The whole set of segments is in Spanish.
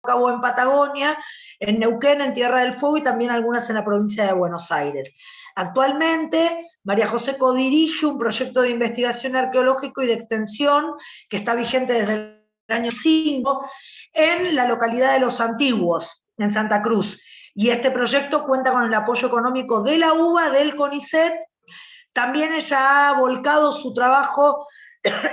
cabo en Patagonia, en Neuquén, en Tierra del Fuego, y también algunas en la provincia de Buenos Aires. Actualmente, María José codirige un proyecto de investigación arqueológico y de extensión que está vigente desde el año 5 en la localidad de Los Antiguos, en Santa Cruz. Y este proyecto cuenta con el apoyo económico de la UBA, del CONICET. También ella ha volcado su trabajo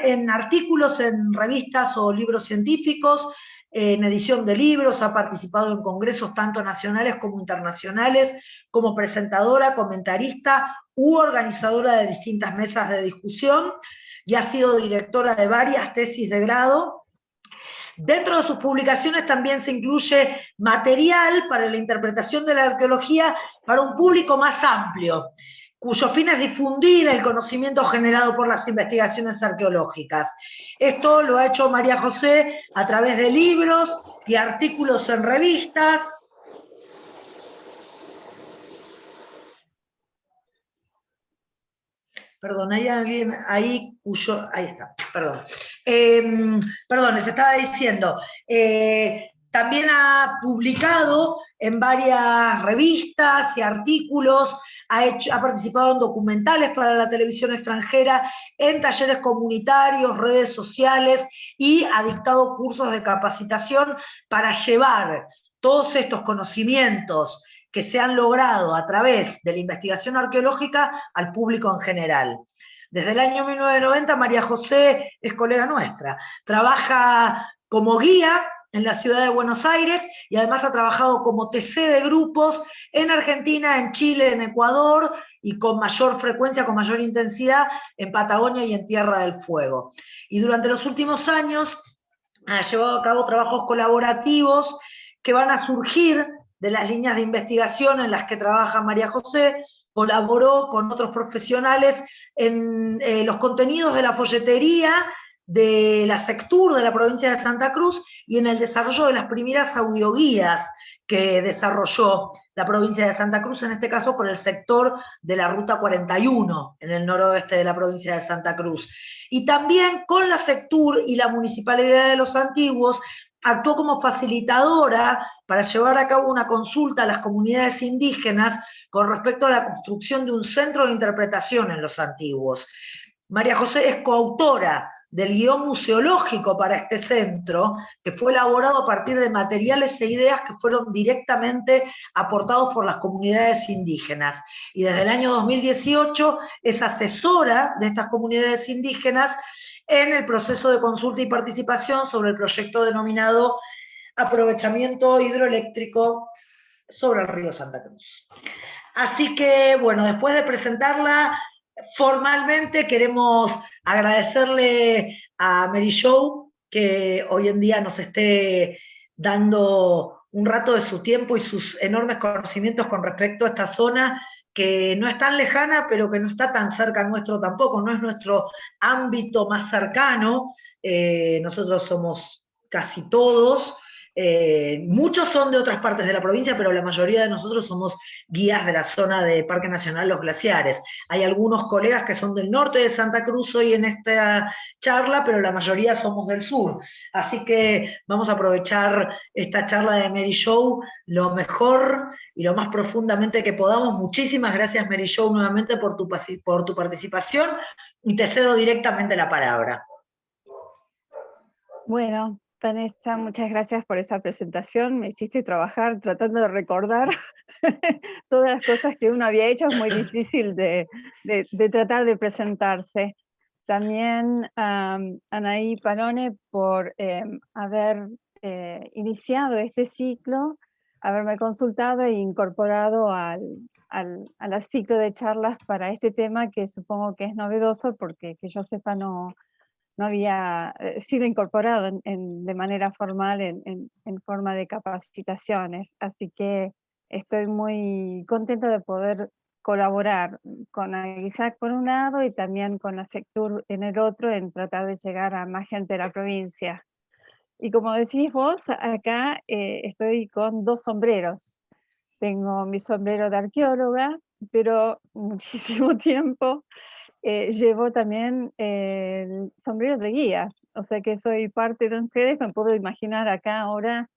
en artículos, en revistas o libros científicos, en edición de libros, ha participado en congresos tanto nacionales como internacionales, como presentadora, comentarista u organizadora de distintas mesas de discusión, y ha sido directora de varias tesis de grado. Dentro de sus publicaciones también se incluye material para la interpretación de la arqueología para un público más amplio, cuyo fin es difundir el conocimiento generado por las investigaciones arqueológicas. Esto lo ha hecho María José a través de libros y artículos en revistas. Perdón, hay alguien ahí cuyo... Ahí está, perdón. Perdón, les estaba diciendo. También ha publicado en varias revistas y artículos, ha participado en documentales para la televisión extranjera, en talleres comunitarios, redes sociales, y ha dictado cursos de capacitación para llevar todos estos conocimientos que se han logrado a través de la investigación arqueológica al público en general. Desde el año 1990, María José es colega nuestra. Trabaja como guía en la ciudad de Buenos Aires y además ha trabajado como TC de grupos en Argentina, en Chile, en Ecuador, y con mayor frecuencia, con mayor intensidad en Patagonia y en Tierra del Fuego. Y durante los últimos años ha llevado a cabo trabajos colaborativos que van a surgir de las líneas de investigación en las que trabaja María José. Colaboró con otros profesionales en los contenidos de la folletería de la Sectur de la provincia de Santa Cruz y en el desarrollo de las primeras audioguías que desarrolló la provincia de Santa Cruz, en este caso por el sector de la Ruta 41, en el noroeste de la provincia de Santa Cruz. Y también con la Sectur y la Municipalidad de Los Antiguos actuó como facilitadora para llevar a cabo una consulta a las comunidades indígenas con respecto a la construcción de un centro de interpretación en Los Antiguos. María José es coautora del guión museológico para este centro, que fue elaborado a partir de materiales e ideas que fueron directamente aportados por las comunidades indígenas. Y desde el año 2018 es asesora de estas comunidades indígenas en el proceso de consulta y participación sobre el proyecto denominado Aprovechamiento Hidroeléctrico sobre el río Santa Cruz. Así que, bueno, después de presentarla formalmente, queremos agradecerle a Mary Jo que hoy en día nos esté dando un rato de su tiempo y sus enormes conocimientos con respecto a esta zona que no es tan lejana, pero que no está tan cerca nuestro tampoco, no es nuestro ámbito más cercano. Nosotros somos casi todos, muchos son de otras partes de la provincia, pero la mayoría de nosotros somos guías de la zona de Parque Nacional Los Glaciares. Hay algunos colegas que son del norte de Santa Cruz hoy en esta charla, pero la mayoría somos del sur. Así que vamos a aprovechar esta charla de Mary Jo lo mejor y lo más profundamente que podamos. Muchísimas gracias, Mary Jo, nuevamente por tu participación, y te cedo directamente la palabra. Bueno, Vanessa, muchas gracias por esa presentación. Me hiciste trabajar tratando de recordar todas las cosas que uno había hecho. Es muy difícil de tratar de presentarse. También Anaí Palone por haber iniciado este ciclo, haberme consultado e incorporado al ciclo de charlas para este tema, que supongo que es novedoso porque que yo sepa no había sido incorporado de manera formal en forma de capacitaciones. Así que estoy muy contenta de poder colaborar con AGUISAC por un lado y también con la Sectur en el otro, en tratar de llegar a más gente de la provincia. Y como decís vos, acá estoy con dos sombreros. Tengo mi sombrero de arqueóloga, pero muchísimo tiempo llevo también el sombrero de guía, o sea que soy parte de ustedes. Me puedo imaginar acá ahora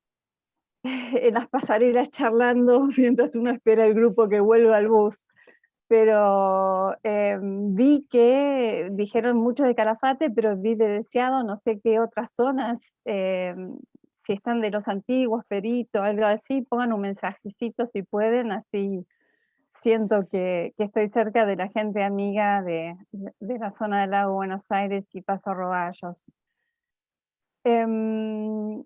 en las pasarelas charlando mientras uno espera el grupo que vuelva al bus. Pero vi que dijeron mucho de Calafate, pero vi de Deseado, no sé qué otras zonas, si están de los antiguos, Perito, algo así, pongan un mensajecito si pueden, así siento que estoy cerca de la gente amiga de la zona del Lago Buenos Aires y Paso Roballos. Em,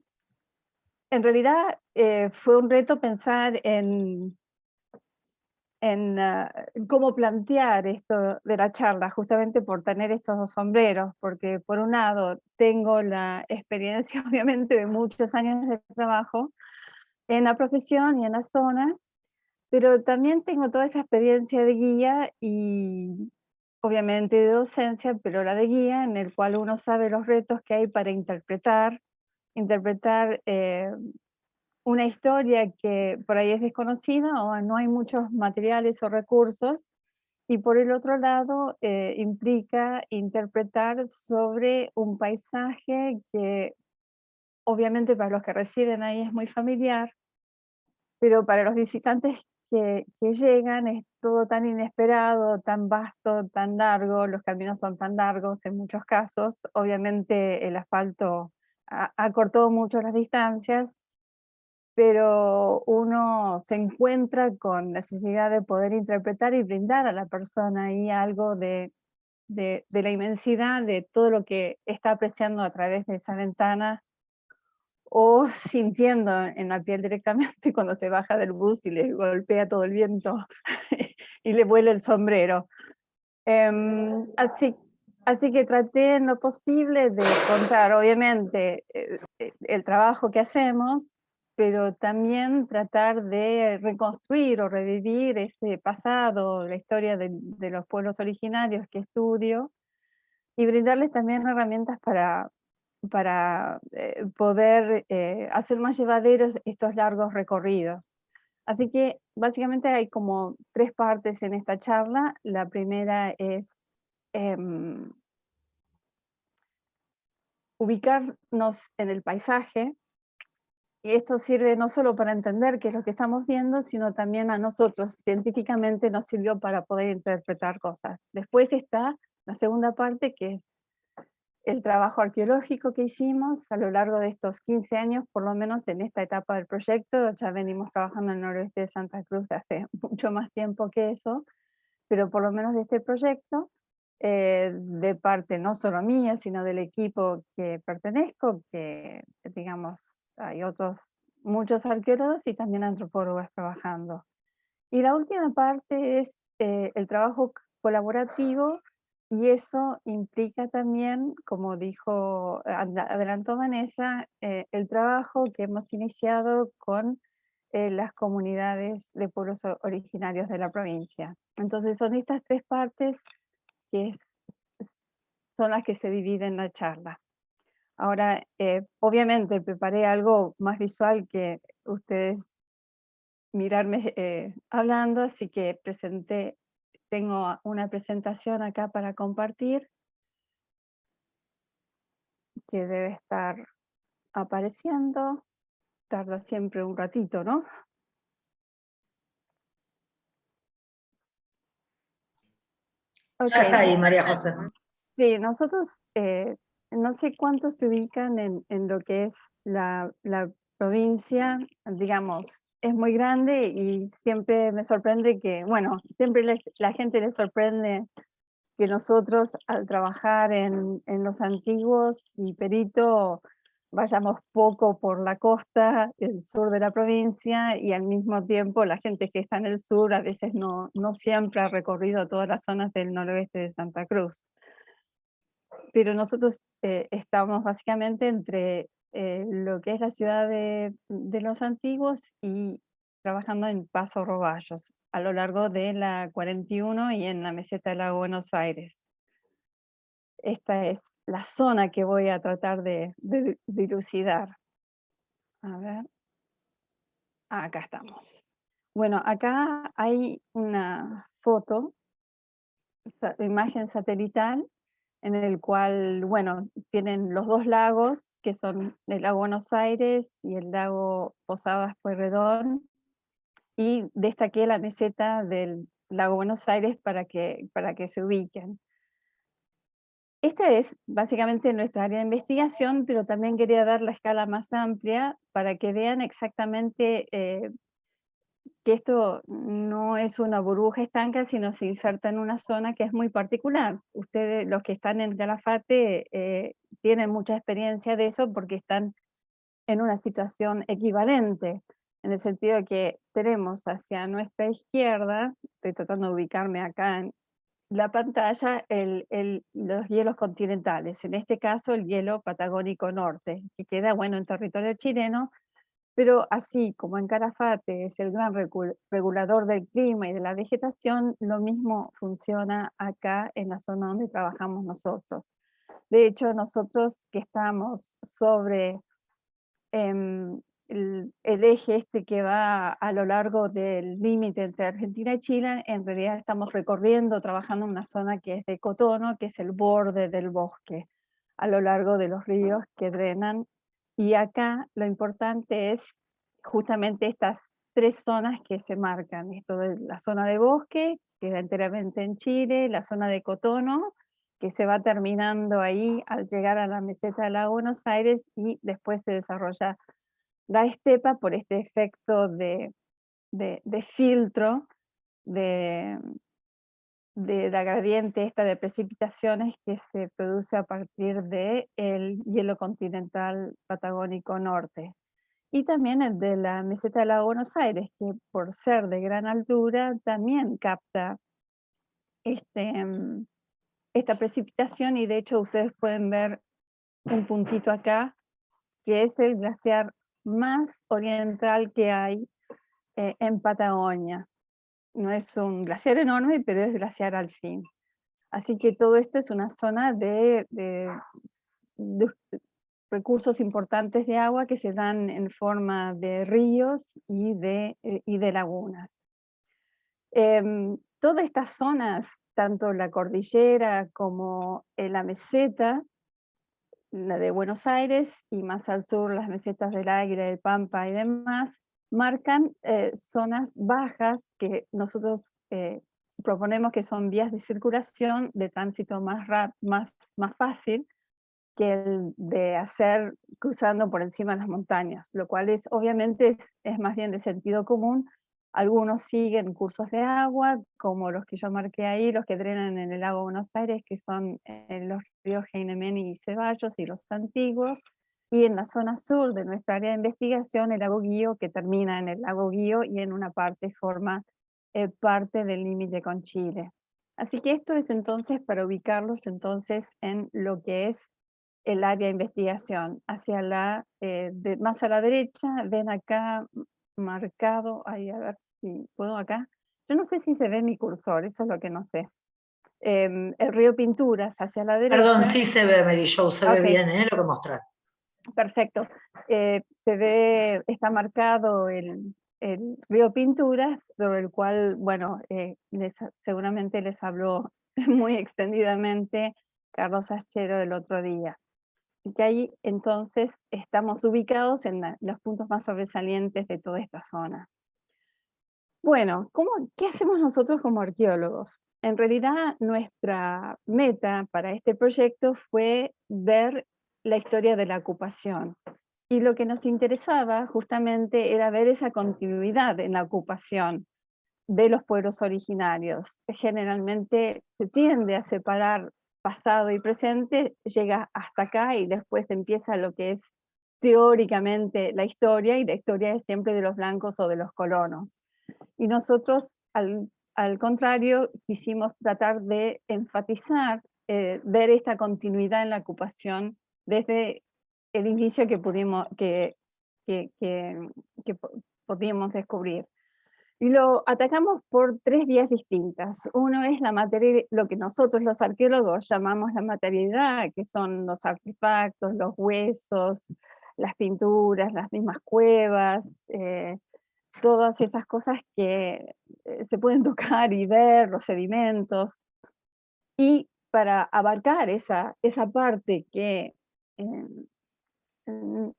en realidad fue un reto pensar en cómo plantear esto de la charla, justamente por tener estos dos sombreros, porque por un lado tengo la experiencia obviamente de muchos años de trabajo en la profesión y en la zona, pero también tengo toda esa experiencia de guía y obviamente de docencia, pero la de guía en el cual uno sabe los retos que hay para interpretar una historia que por ahí es desconocida o no hay muchos materiales o recursos, y por el otro lado implica interpretar sobre un paisaje que obviamente para los que residen ahí es muy familiar, pero para los visitantes que llegan es todo tan inesperado, tan vasto, tan largo, los caminos son tan largos en muchos casos, obviamente el asfalto acortó mucho las distancias, pero uno se encuentra con necesidad de poder interpretar y brindar a la persona ahí algo de la inmensidad de todo lo que está apreciando a través de esa ventana o sintiendo en la piel directamente cuando se baja del bus y le golpea todo el viento y le vuela el sombrero. Así que traté en lo posible de contar, obviamente, el trabajo que hacemos, pero también tratar de reconstruir o revivir ese pasado, la historia de los pueblos originarios que estudio, y brindarles también herramientas para poder hacer más llevaderos estos largos recorridos. Así que básicamente hay como tres partes en esta charla. La primera es em, ubicarnos en el paisaje, y esto sirve no solo para entender qué es lo que estamos viendo, sino también a nosotros, científicamente nos sirvió para poder interpretar cosas. Después está la segunda parte, que es el trabajo arqueológico que hicimos a lo largo de estos 15 años, por lo menos en esta etapa del proyecto. Ya venimos trabajando en el noroeste de Santa Cruz de hace mucho más tiempo que eso, pero por lo menos de este proyecto, de parte no solo mía, sino del equipo que pertenezco, que digamos, hay otros, muchos arqueólogos y también antropólogos trabajando. Y la última parte es el trabajo colaborativo, y eso implica también, como dijo, adelantó Vanessa, el trabajo que hemos iniciado con las comunidades de pueblos originarios de la provincia. Entonces son estas tres partes que son las que se dividen la charla. Ahora, obviamente preparé algo más visual que ustedes mirarme hablando, así que tengo una presentación acá para compartir que debe estar apareciendo. Tarda siempre un ratito, ¿no? Ya está Ok, ahí, María José. sí, nosotros no sé cuántos se ubican en lo que es la provincia, digamos, es muy grande y siempre me sorprende que, bueno, siempre la gente le sorprende que nosotros al trabajar en los antiguos y Perito vayamos poco por la costa, el sur de la provincia, y al mismo tiempo la gente que está en el sur a veces no siempre ha recorrido todas las zonas del noroeste de Santa Cruz. Pero nosotros estamos básicamente entre lo que es la ciudad de los antiguos y trabajando en Paso Roballos, a lo largo de la 41 y en la meseta de la Buenos Aires. Esta es la zona que voy a tratar de dilucidar. A ver, acá estamos. Bueno, acá hay una foto, imagen satelital, en el cual, bueno, tienen los dos lagos, que son el lago Buenos Aires y el lago Posadas Pueyrredón, y destaqué la meseta del lago Buenos Aires para que se ubiquen. Esta es básicamente nuestra área de investigación, pero también quería dar la escala más amplia para que vean exactamente que esto no es una burbuja estanca, sino se inserta en una zona que es muy particular. Ustedes, los que están en Calafate, tienen mucha experiencia de eso porque están en una situación equivalente, en el sentido de que tenemos hacia nuestra izquierda, estoy tratando de ubicarme acá en la pantalla, los hielos continentales, en este caso el hielo patagónico norte, que queda, bueno, en territorio chileno, pero así como en Calafate es el gran regulador del clima y de la vegetación, lo mismo funciona acá en la zona donde trabajamos nosotros. De hecho, nosotros que estamos sobre el eje este que va a lo largo del límite entre Argentina y Chile, en realidad estamos recorriendo, trabajando en una zona que es de cotono, que es el borde del bosque, a lo largo de los ríos que drenan. Y acá lo importante es justamente estas tres zonas que se marcan, esto de la zona de bosque, que queda enteramente en Chile, la zona de cotono, que se va terminando ahí al llegar a la meseta del lago Buenos Aires, y después se desarrolla la estepa por este efecto de filtro de, de la gradiente esta de precipitaciones que se produce a partir del hielo continental patagónico norte. Y también el de la meseta del lago Buenos Aires, que por ser de gran altura también capta esta precipitación, y de hecho ustedes pueden ver un puntito acá, que es el glaciar más oriental que hay en Patagonia. No es un glaciar enorme, pero es glaciar al fin. Así que todo esto es una zona de recursos importantes de agua que se dan en forma de ríos y de lagunas. Todas estas zonas, tanto la cordillera como la meseta, la de Buenos Aires, y más al sur las mesetas del Águila, del Pampa y demás, marcan zonas bajas que nosotros proponemos que son vías de circulación de tránsito más fácil que el de hacer cruzando por encima de las montañas, lo cual es obviamente es más bien de sentido común. Algunos siguen cursos de agua, como los que yo marqué ahí, los que drenan en el lago Buenos Aires, que son los ríos Heinemeni y Ceballos y los antiguos, y en la zona sur de nuestra área de investigación, el lago Guío, que termina en el lago Guío y en una parte forma parte del límite con Chile. Así que esto es entonces para ubicarlos entonces en lo que es el área de investigación. Hacia más a la derecha, ven acá marcado, ahí a ver si puedo acá. Yo no sé si se ve mi cursor, eso es lo que no sé. El río Pinturas hacia la Perdón, derecha. sí se ve, Mary Jo, se ve Ok, bien, lo que mostrás. perfecto. Se ve, está marcado el río Pinturas, sobre el cual, bueno, seguramente les habló muy extendidamente Carlos Achero el otro día. Y que ahí entonces estamos ubicados en los puntos más sobresalientes de toda esta zona. Bueno, ¿qué hacemos nosotros como arqueólogos? En realidad nuestra meta para este proyecto fue ver la historia de la ocupación. Y lo que nos interesaba justamente era ver esa continuidad en la ocupación de los pueblos originarios. Generalmente se tiende a separar pasado y presente, llega hasta acá y después empieza lo que es teóricamente la historia, y la historia es siempre de los blancos o de los colonos. Y nosotros, al contrario, quisimos tratar de enfatizar, ver esta continuidad en la ocupación desde el inicio que podíamos descubrir. Y lo atacamos por tres vías distintas. Uno es la materia, lo que nosotros los arqueólogos llamamos la materialidad, que son los artefactos, los huesos, las pinturas, las mismas cuevas, todas esas cosas que se pueden tocar y ver, los sedimentos. Y para abarcar esa parte que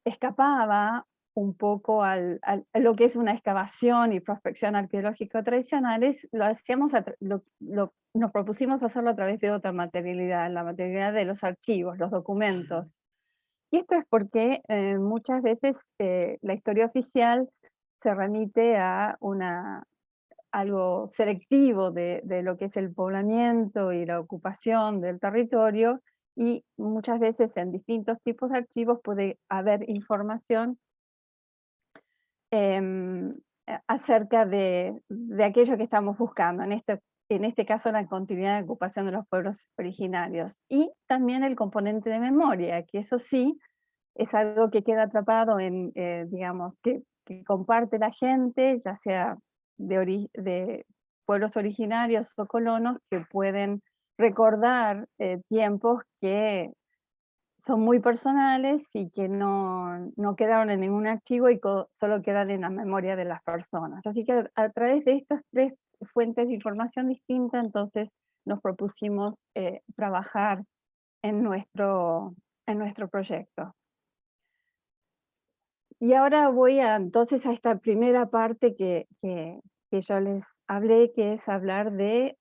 escapaba un poco a lo que es una excavación y prospección arqueológica tradicionales, lo hacíamos nos propusimos hacerlo a través de otra materialidad, la materialidad de los archivos, los documentos. Y esto es porque muchas veces la historia oficial se remite a algo selectivo de lo que es el poblamiento y la ocupación del territorio, y muchas veces en distintos tipos de archivos puede haber información acerca de aquello que estamos buscando, en este caso la continuidad de ocupación de los pueblos originarios. Y también el componente de memoria, que eso sí es algo que queda atrapado digamos, que comparte la gente, ya sea de pueblos originarios o colonos, que pueden recordar tiempos que son muy personales y que no quedaron en ningún archivo y solo quedan en la memoria de las personas. Así que a través de estas tres fuentes de información distinta, entonces nos propusimos trabajar en nuestro proyecto. Y ahora voy entonces a esta primera parte que yo les hablé, que es hablar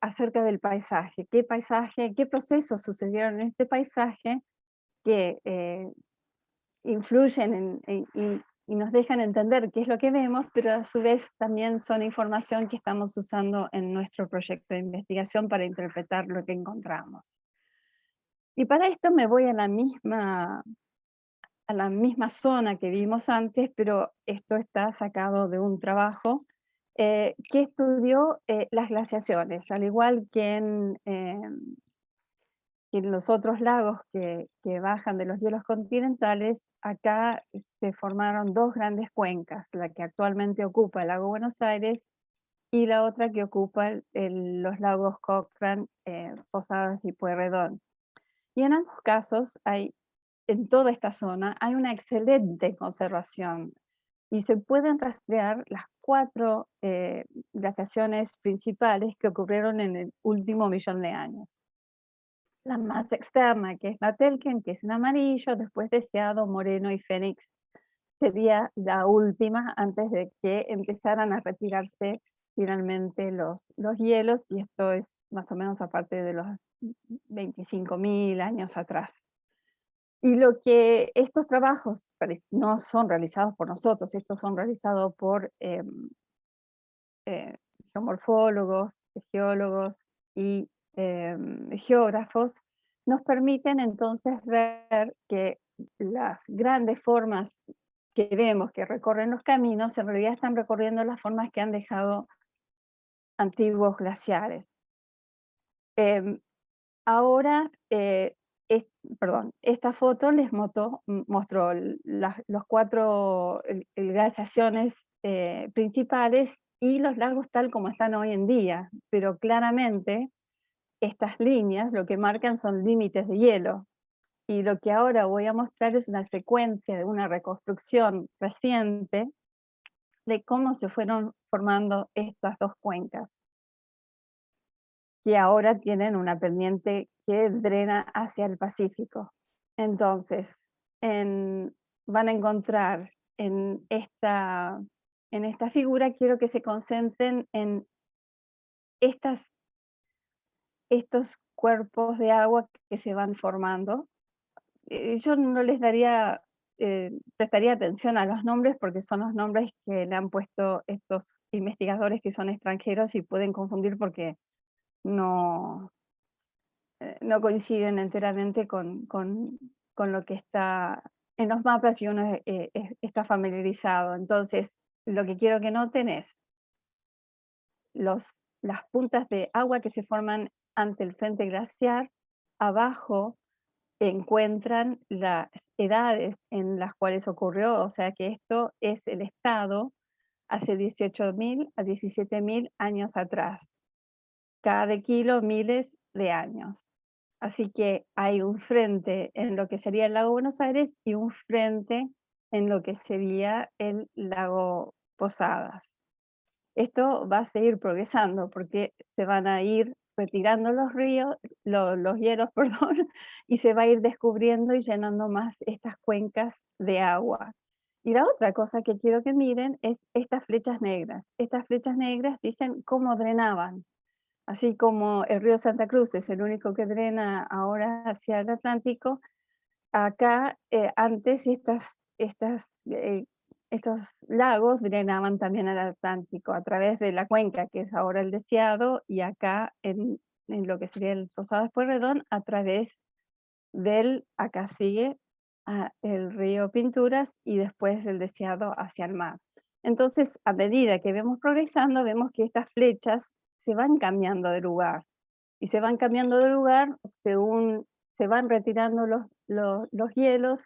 acerca del paisaje. ¿Qué procesos sucedieron en este paisaje que influyen y nos dejan entender qué es lo que vemos, pero a su vez también son información que estamos usando en nuestro proyecto de investigación para interpretar lo que encontramos? Y para esto me voy a la misma zona que vimos antes, pero esto está sacado de un trabajo que estudió las glaciaciones, al igual que en los otros lagos que bajan de los hielos continentales. Acá se formaron dos grandes cuencas, la que actualmente ocupa el lago Buenos Aires y la otra que ocupa los lagos Cochrane, Posadas y Pueyrredón. Y en ambos casos en toda esta zona hay una excelente conservación y se pueden rastrear las 4 glaciaciones principales que ocurrieron en el último millón de años. La más externa, que es la Telken, que es en amarillo, después Deseado, Moreno y Fénix, sería la última antes de que empezaran a retirarse finalmente los hielos, y esto es más o menos a partir de los 25.000 años atrás. Y lo que estos trabajos no son realizados por nosotros, estos son realizados por geomorfólogos, geólogos y geógrafos, nos permiten entonces ver que las grandes formas que vemos que recorren los caminos en realidad están recorriendo las formas que han dejado antiguos glaciares. Ahora, esta foto les mostró los 4 glaciaciones principales y los lagos tal como están hoy en día, pero claramente estas líneas lo que marcan son límites de hielo, y lo que ahora voy a mostrar es una secuencia de una reconstrucción reciente de cómo se fueron formando estas dos cuencas, que ahora tienen una pendiente que drena hacia el Pacífico. Entonces, van a encontrar en esta figura, quiero que se concentren en estos cuerpos de agua que se van formando. Yo no les prestaría atención a los nombres, porque son los nombres que le han puesto estos investigadores que son extranjeros y pueden confundir porque no coinciden enteramente con lo que está en los mapas y uno está familiarizado. Entonces, lo que quiero que noten es las puntas de agua que se forman ante el frente glaciar. Abajo encuentran las edades en las cuales ocurrió, o sea que esto es el estado hace 18.000 a 17.000 años atrás. Cada kilo, miles de años. Así que hay un frente en lo que sería el lago Buenos Aires y un frente en lo que sería el lago Posadas. Esto va a seguir progresando porque se van a ir retirando los ríos, los hielos, perdón, y se va a ir descubriendo y llenando más estas cuencas de agua. Y la otra cosa que quiero que miren es estas flechas negras. Estas flechas negras dicen cómo drenaban. Así como el río Santa Cruz es el único que drena ahora hacia el Atlántico, acá antes estos lagos drenaban también al Atlántico a través de la cuenca, que es ahora el Deseado, y acá en lo que sería el Posadas Pueyrredón, a través acá sigue el río Pinturas y después el Deseado hacia el mar. Entonces, a medida que vemos progresando, vemos que estas flechas se van cambiando de lugar. Y se van cambiando de lugar según se van retirando los hielos,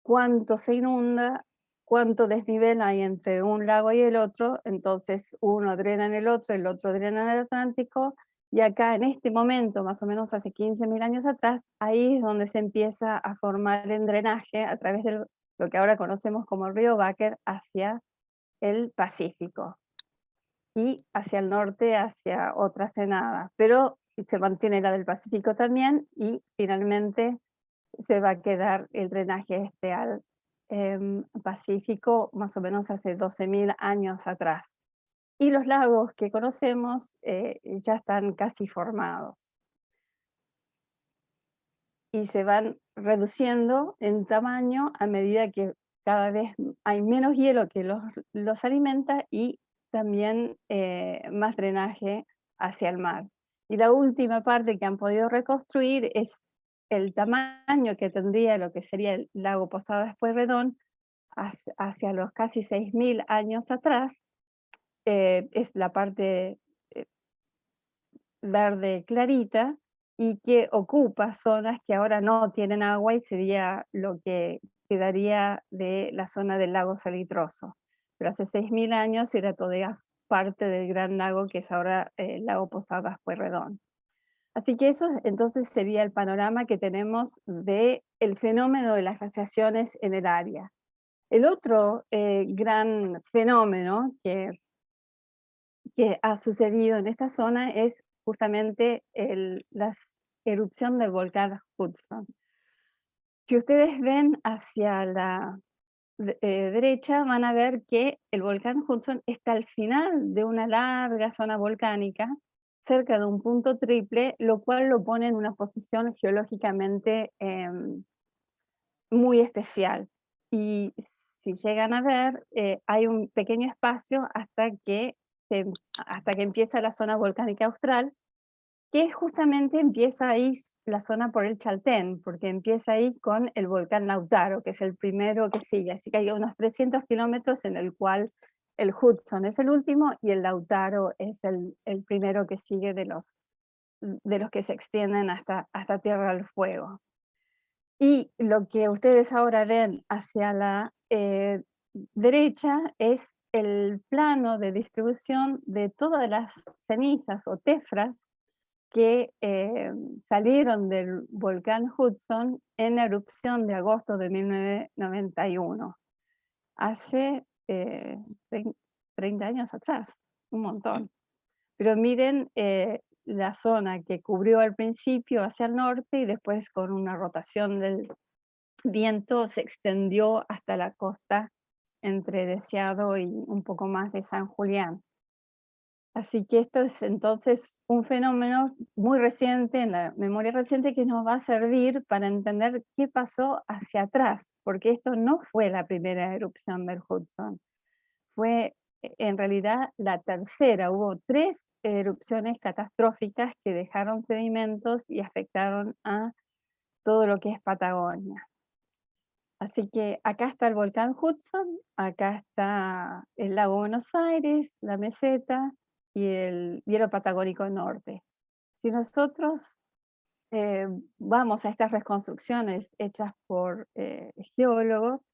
cuánto se inunda, cuánto desnivel hay entre un lago y el otro, entonces uno drena en el otro drena en el Atlántico, y acá en este momento, más o menos hace 15.000 años atrás, ahí es donde se empieza a formar el drenaje a través de lo que ahora conocemos como el río Báquer hacia el Pacífico y hacia el norte, hacia otras enadas, pero se mantiene la del Pacífico también y finalmente se va a quedar el drenaje al Pacífico más o menos hace 12.000 años atrás. Y los lagos que conocemos ya están casi formados y se van reduciendo en tamaño a medida que cada vez hay menos hielo que los alimenta y también más drenaje hacia el mar. Y la última parte que han podido reconstruir es el tamaño que tendría lo que sería el lago Posadas Pueyrredón hacia los casi 6.000 años atrás. Es la parte eh, verde clarita y que ocupa zonas que ahora no tienen agua y sería lo que quedaría de la zona del lago Salitroso. Pero hace 6.000 años era todavía parte del gran lago que es ahora el lago Posadas Pueyrredón. Así que eso entonces sería el panorama que tenemos del fenómeno de las glaciaciones en el área. El otro gran fenómeno que ha sucedido en esta zona es justamente la erupción del volcán Hudson. Si ustedes ven hacia la derecha, van a ver que el volcán Hudson está al final de una larga zona volcánica, cerca de un punto triple, lo cual lo pone en una posición geológicamente muy especial. Y si llegan a ver, hay un pequeño espacio hasta que empieza la zona volcánica austral, que justamente empieza ahí la zona por el Chaltén, porque empieza ahí con el volcán Lautaro, que es el primero que sigue. Así que hay unos 300 kilómetros en el cual el Hudson es el último y el Lautaro es el primero que sigue de los que se extienden hasta Tierra del Fuego. Y lo que ustedes ahora ven hacia la derecha es el plano de distribución de todas las cenizas o tefras que salieron del volcán Hudson en la erupción de agosto de 1991, hace 30 años atrás, un montón. Pero miren la zona que cubrió al principio hacia el norte y después con una rotación del viento se extendió hasta la costa entre Deseado y un poco más de San Julián. Así que esto es entonces un fenómeno muy reciente, en la memoria reciente, que nos va a servir para entender qué pasó hacia atrás, porque esto no fue la primera erupción del Hudson, fue en realidad la tercera. Hubo 3 erupciones catastróficas que dejaron sedimentos y afectaron a todo lo que es Patagonia. Así que acá está el volcán Hudson, acá está el lago Buenos Aires, la meseta y el hielo patagónico norte. Si nosotros vamos a estas reconstrucciones hechas por geólogos,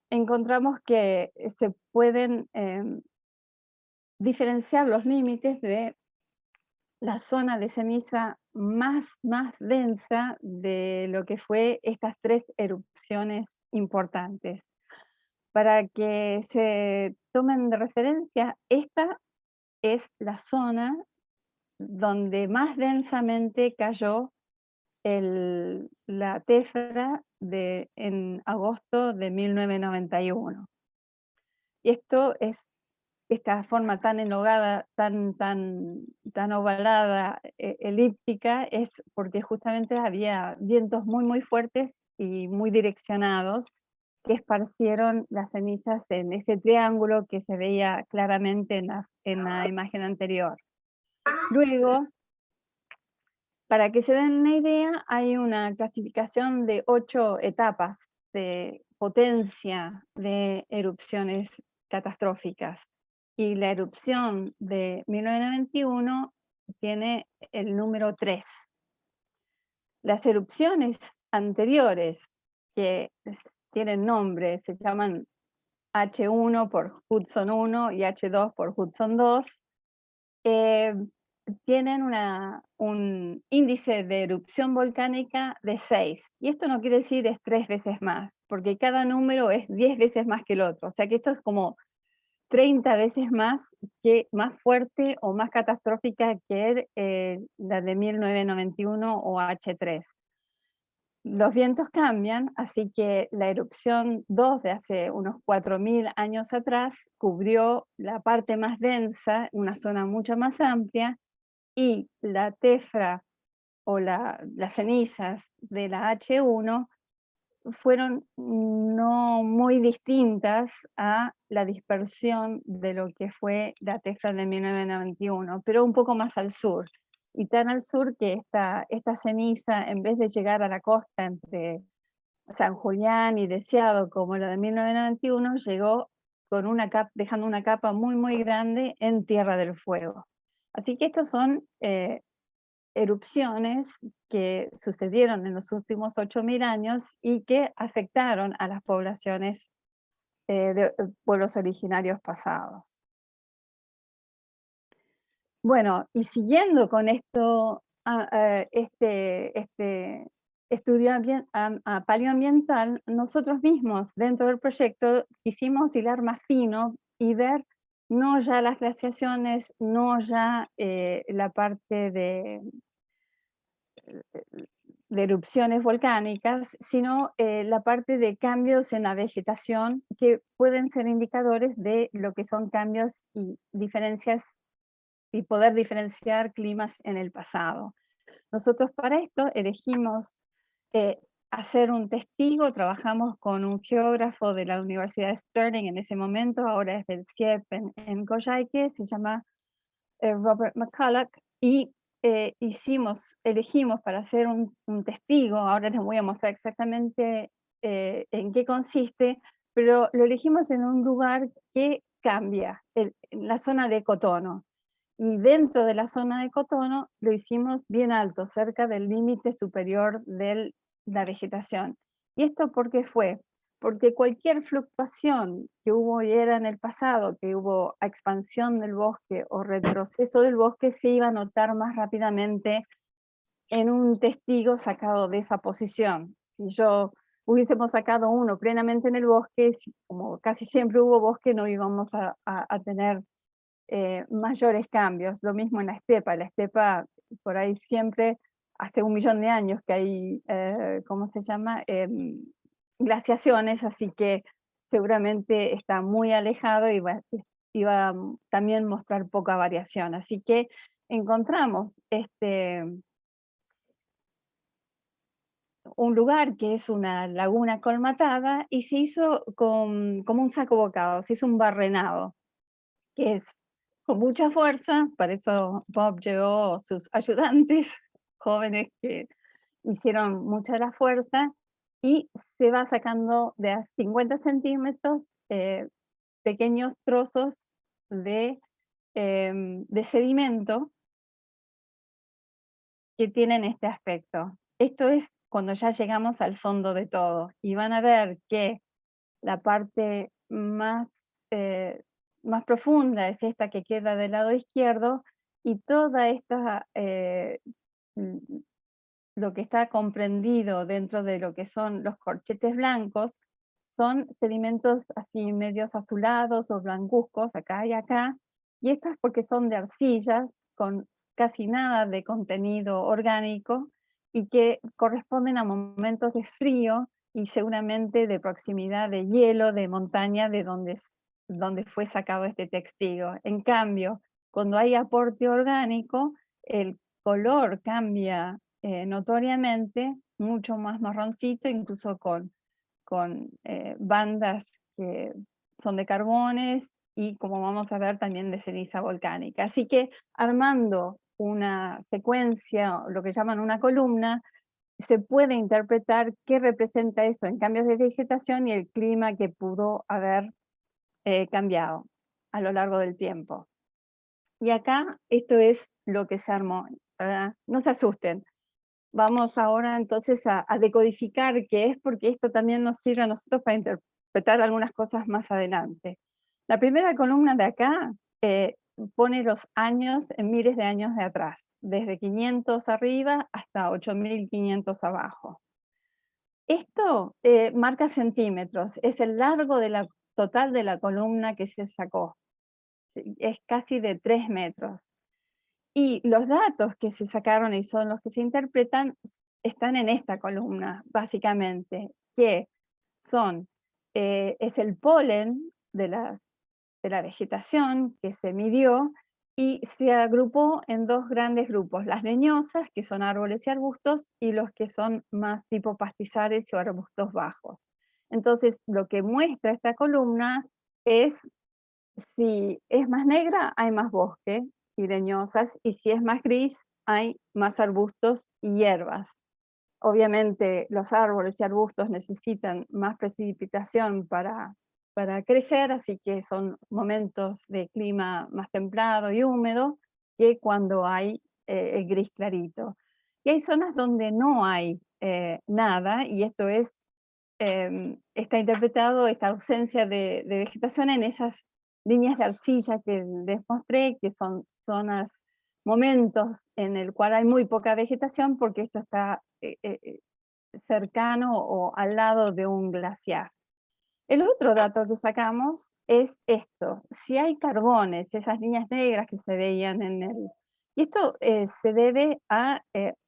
encontramos que se pueden diferenciar los límites de la zona de ceniza más densa de lo que fue estas 3 erupciones importantes. Para que se tomen de referencia, esta es la zona donde más densamente cayó la tefra en agosto de 1991. Y esto es esta forma tan enlogada, tan ovalada, elíptica, es porque justamente había vientos muy, muy fuertes y muy direccionados que esparcieron las cenizas en ese triángulo que se veía claramente en la imagen anterior. Luego, para que se den una idea, hay una clasificación de 8 etapas de potencia de erupciones catastróficas. Y la erupción de 1991 tiene el número 3. Las erupciones anteriores, que tienen nombre, se llaman H1 por Hudson 1 y H2 por Hudson 2, tienen un índice de erupción volcánica de 6. Y esto no quiere decir es 3 veces más, porque cada número es 10 veces más que el otro. O sea que esto es como 30 veces más fuerte o más catastrófica que la de 1991 o H3. Los vientos cambian, así que la erupción 2 de hace unos 4.000 años atrás cubrió la parte más densa, una zona mucho más amplia, y la tefra o las cenizas de la H1 fueron no muy distintas a la dispersión de lo que fue la tefra de 1991, pero un poco más al sur. Y tan al sur que esta ceniza, en vez de llegar a la costa entre San Julián y Deseado, como la de 1991, llegó con dejando una capa muy, muy grande en Tierra del Fuego. Así que estos son erupciones que sucedieron en los últimos 8.000 años y que afectaron a las poblaciones de pueblos originarios pasados. Bueno, y siguiendo con esto, este estudio paleoambiental, nosotros mismos dentro del proyecto quisimos hilar más fino y ver no ya las glaciaciones, no ya la parte de erupciones volcánicas, sino la parte de cambios en la vegetación que pueden ser indicadores de lo que son cambios y diferencias y poder diferenciar climas en el pasado. Nosotros para esto elegimos hacer un testigo, trabajamos con un geógrafo de la Universidad de Stirling en ese momento, ahora es del CIEP en Coyhaique, se llama Robert McCulloch, y elegimos para hacer un testigo, ahora les voy a mostrar exactamente en qué consiste, pero lo elegimos en un lugar que cambia, en la zona de Cotono. Y dentro de la zona de Cotono lo hicimos bien alto, cerca del límite superior de la vegetación. ¿Y esto por qué fue? Porque cualquier fluctuación que hubo y era en el pasado, que hubo expansión del bosque o retroceso del bosque, se iba a notar más rápidamente en un testigo sacado de esa posición. Si hubiésemos sacado uno plenamente en el bosque, como casi siempre hubo bosque, no íbamos a tener mayores cambios. Lo mismo en la estepa por ahí siempre, hace 1.000.000 de años que hay, ¿cómo se llama? Glaciaciones, así que seguramente está muy alejado y va a también mostrar poca variación. Así que encontramos un lugar que es una laguna colmatada y se hizo como un saco bocado, se hizo un barrenado, que es con mucha fuerza. Para eso Bob llevó sus ayudantes jóvenes que hicieron mucha de la fuerza, y se va sacando de a 50 centímetros pequeños trozos de sedimento que tienen este aspecto. Esto es cuando ya llegamos al fondo de todo, y van a ver que la parte más profunda es esta que queda del lado izquierdo, y toda esta, lo que está comprendido dentro de lo que son los corchetes blancos, son sedimentos así medios azulados o blancuzcos, acá y acá, y esto es porque son de arcillas con casi nada de contenido orgánico y que corresponden a momentos de frío y seguramente de proximidad de hielo, de montaña, de donde fue sacado este testigo. En cambio, cuando hay aporte orgánico, el color cambia notoriamente, mucho más marroncito, incluso con bandas que son de carbones y, como vamos a ver, también de ceniza volcánica. Así que armando una secuencia, lo que llaman una columna, se puede interpretar qué representa eso en cambios de vegetación y el clima que pudo haber cambiado a lo largo del tiempo. Y acá esto es lo que se armó, ¿verdad? No se asusten. Vamos ahora entonces a decodificar qué es, porque esto también nos sirve a nosotros para interpretar algunas cosas más adelante. La primera columna de acá pone los años en miles de años de atrás, desde 500 arriba hasta 8500 abajo. Esto marca centímetros, es el largo de la total de la columna que se sacó. Es casi de 3 metros. Y los datos que se sacaron y son los que se interpretan están en esta columna, básicamente, que son, es el polen de la vegetación que se midió y se agrupó en dos grandes grupos, las leñosas, que son árboles y arbustos, y los que son más tipo pastizales o arbustos bajos. Entonces, lo que muestra esta columna es si es más negra, hay más bosque y leñosas, y si es más gris, hay más arbustos y hierbas. Obviamente los árboles y arbustos necesitan más precipitación para crecer, así que son momentos de clima más templado y húmedo que cuando hay el gris clarito. Y hay zonas donde no hay nada, y esto está interpretado, esta ausencia de vegetación, en esas líneas de arcilla que les mostré, que son zonas, momentos en el cual hay muy poca vegetación, porque esto está cercano o al lado de un glaciar. El otro dato que sacamos es esto: si hay carbones, esas líneas negras que se veían en el... Y esto se debe a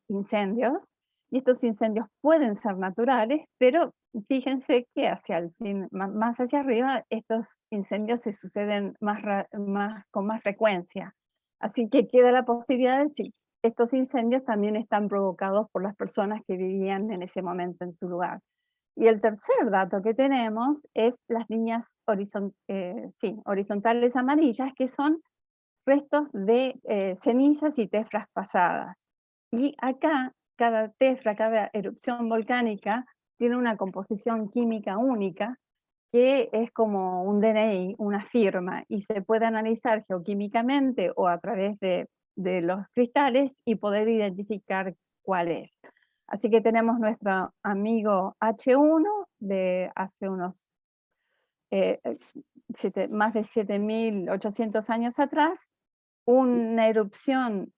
incendios, y estos incendios pueden ser naturales, pero fíjense que hacia el fin, más hacia arriba, estos incendios se suceden con más frecuencia. Así que queda la posibilidad de si estos incendios también están provocados por las personas que vivían en ese momento en su lugar. Y el tercer dato que tenemos es las líneas horizontales amarillas, que son restos de cenizas y tefras pasadas. Y acá, cada tefra, cada erupción volcánica, tiene una composición química única, que es como un DNI, una firma, y se puede analizar geoquímicamente o a través de los cristales y poder identificar cuál es. Así que tenemos nuestro amigo H1 de hace unos más de 7.800 años atrás, una erupción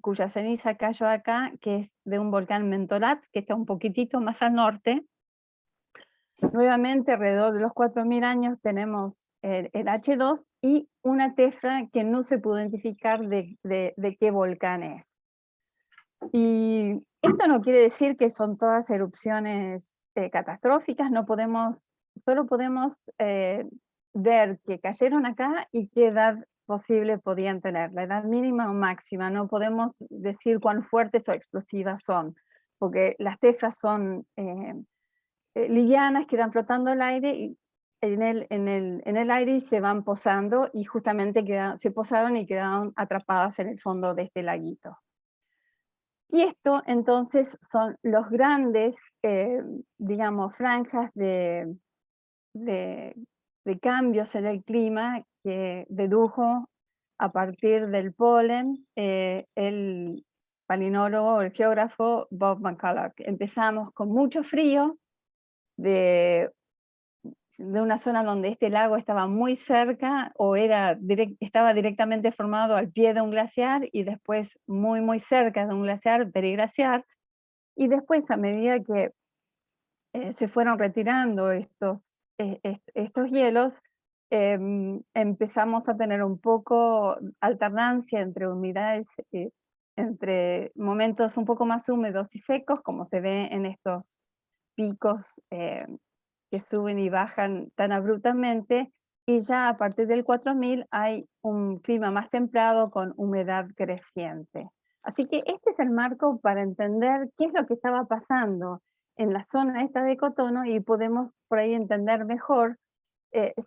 cuya ceniza cayó acá, que es de un volcán Mentolat, que está un poquitito más al norte. Nuevamente, alrededor de los 4.000 años, tenemos el H2 y una tefra que no se pudo identificar de qué volcán es. Y esto no quiere decir que son todas erupciones catastróficas, solo podemos ver que cayeron acá y qué edad posible podían tener, la edad mínima o máxima. No podemos decir cuán fuertes o explosivas son, porque las tefras son livianas, quedan flotando al aire y en el aire se van posando, y justamente se posaron y quedaron atrapadas en el fondo de este laguito. Y esto entonces son los grandes, digamos, franjas de cambios en el clima que dedujo a partir del polen el palinólogo, el geógrafo Bob McCulloch. Empezamos con mucho frío, de una zona donde este lago estaba muy cerca o estaba directamente formado al pie de un glaciar, y después muy muy cerca de un glaciar periglaciar, y después, a medida que se fueron retirando estos hielos, empezamos a tener un poco alternancia entre humedades, entre momentos un poco más húmedos y secos, como se ve en estos picos que suben y bajan tan abruptamente, y ya a partir del 4000 hay un clima más templado con humedad creciente. Así que este es el marco para entender qué es lo que estaba pasando en la zona esta de Cotono, y podemos por ahí entender mejor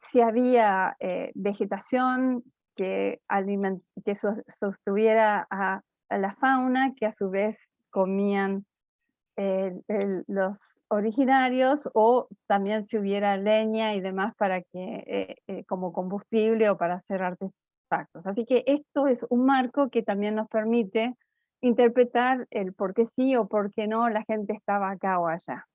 si había vegetación que sostuviera a la fauna, que a su vez comían los originarios, o también si hubiera leña y demás para que, como combustible o para hacer artefactos. Así que esto es un marco que también nos permite interpretar el por qué sí o por qué no la gente estaba acá o allá.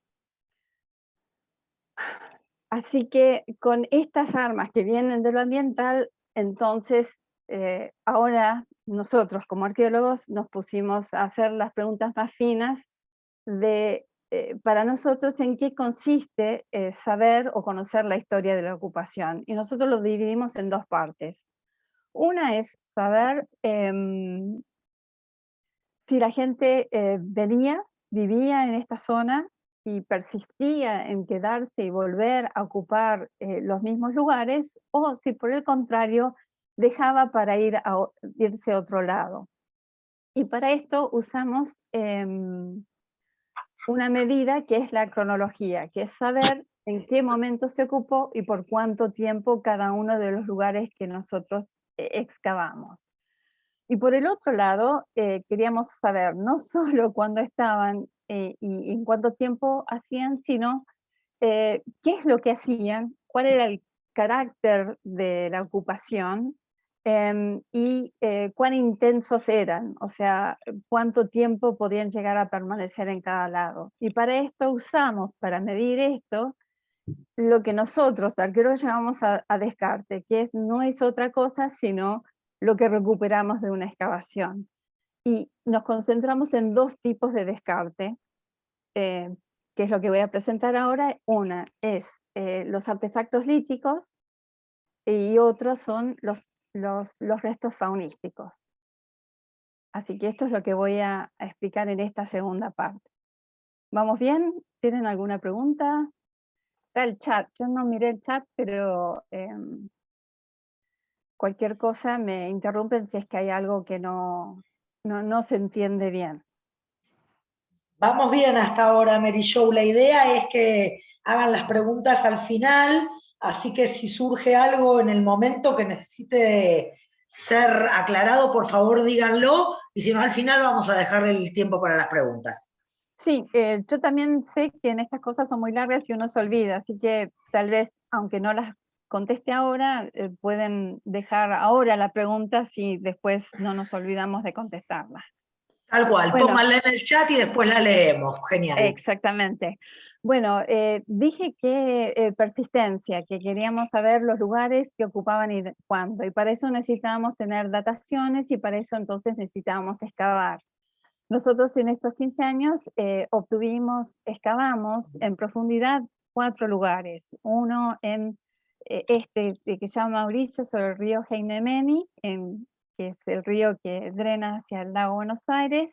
Así que con estas armas que vienen de lo ambiental, entonces ahora nosotros como arqueólogos nos pusimos a hacer las preguntas más finas de, para nosotros, en qué consiste saber o conocer la historia de la ocupación. Y nosotros lo dividimos en dos partes. Una es saber si la gente vivía en esta zona y persistía en quedarse y volver a ocupar los mismos lugares, o si por el contrario dejaba para irse a otro lado. Y para esto usamos una medida que es la cronología, que es saber en qué momento se ocupó y por cuánto tiempo cada uno de los lugares que nosotros excavamos. Y por el otro lado, queríamos saber no solo cuándo estaban y en cuánto tiempo hacían, sino qué es lo que hacían, cuál era el carácter de la ocupación, y cuán intensos eran, o sea, cuánto tiempo podían llegar a permanecer en cada lado. Y para esto usamos, para medir esto, lo que nosotros, arqueólogos, llamamos a descarte, que no es otra cosa sino lo que recuperamos de una excavación. Y nos concentramos en dos tipos de descarte, que es lo que voy a presentar ahora. Una es los artefactos líticos, y otros son los restos faunísticos. Así que esto es lo que voy a explicar en esta segunda parte. ¿Vamos bien? ¿Tienen alguna pregunta? Está el chat. Yo no miré el chat, pero cualquier cosa me interrumpen si es que hay algo que no se entiende bien. Vamos bien hasta ahora, Mary Jo. La idea es que hagan las preguntas al final, así que si surge algo en el momento que necesite ser aclarado, por favor díganlo, y si no, al final vamos a dejar el tiempo para las preguntas. Sí, yo también sé que en estas cosas son muy largas y uno se olvida, así que tal vez, aunque no las conteste ahora, pueden dejar ahora la pregunta si después no nos olvidamos de contestarla. Tal cual, Bueno, pónganla en el chat y después la leemos. Genial. exactamente. Bueno, dije que persistencia, que queríamos saber los lugares que ocupaban y cuándo, y para eso necesitábamos tener dataciones, y para eso entonces necesitábamos excavar. Nosotros en estos 15 años excavamos en profundidad 4 lugares. Uno en que se llama Mauricio, sobre el río Heinemeni, que es el río que drena hacia el lago Buenos Aires.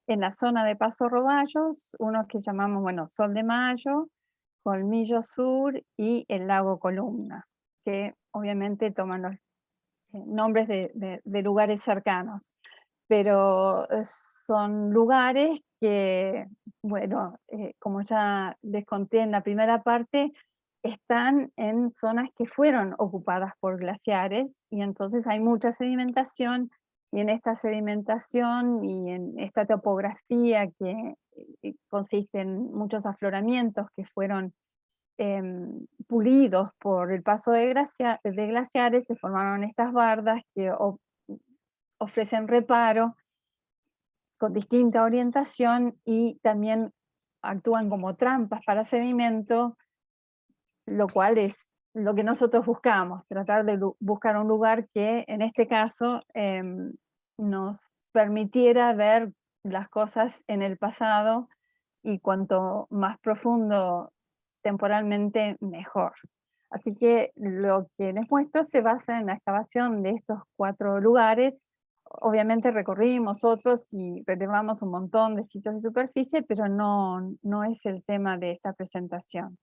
En la zona de Paso Roballos, uno que llamamos, bueno, Sol de Mayo, Colmillo Sur y el lago Columna, que obviamente toman los nombres de lugares cercanos. Pero son lugares que, bueno, como ya les conté en la primera parte, están en zonas que fueron ocupadas por glaciares, y entonces hay mucha sedimentación, y en esta sedimentación y en esta topografía que consiste en muchos afloramientos que fueron pulidos por el paso de glaciares, se formaron estas bardas que ofrecen reparo con distinta orientación, y también actúan como trampas para sedimento, lo cual es lo que nosotros buscamos, tratar de buscar un lugar que en este caso nos permitiera ver las cosas en el pasado, y cuanto más profundo temporalmente, mejor. Así que lo que les muestro se basa en la excavación de estos 4 lugares. Obviamente recorrimos otros y relevamos un montón de sitios de superficie, pero no es el tema de esta presentación.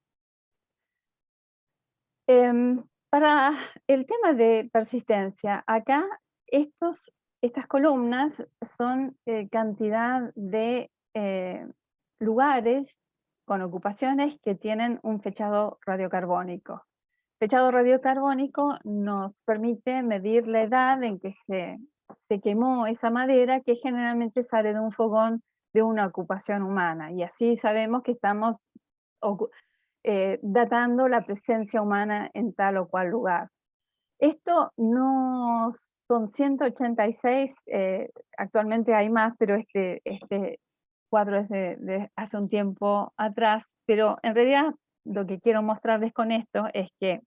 Para el tema de persistencia, acá estas columnas son cantidad de lugares con ocupaciones que tienen un fechado radiocarbónico. Fechado radiocarbónico nos permite medir la edad en que se quemó esa madera, que generalmente sale de un fogón de una ocupación humana, y así sabemos que estamos datando la presencia humana en tal o cual lugar. Esto no son 186, actualmente hay más, pero este cuadro es de hace un tiempo atrás, pero en realidad lo que quiero mostrarles con esto es que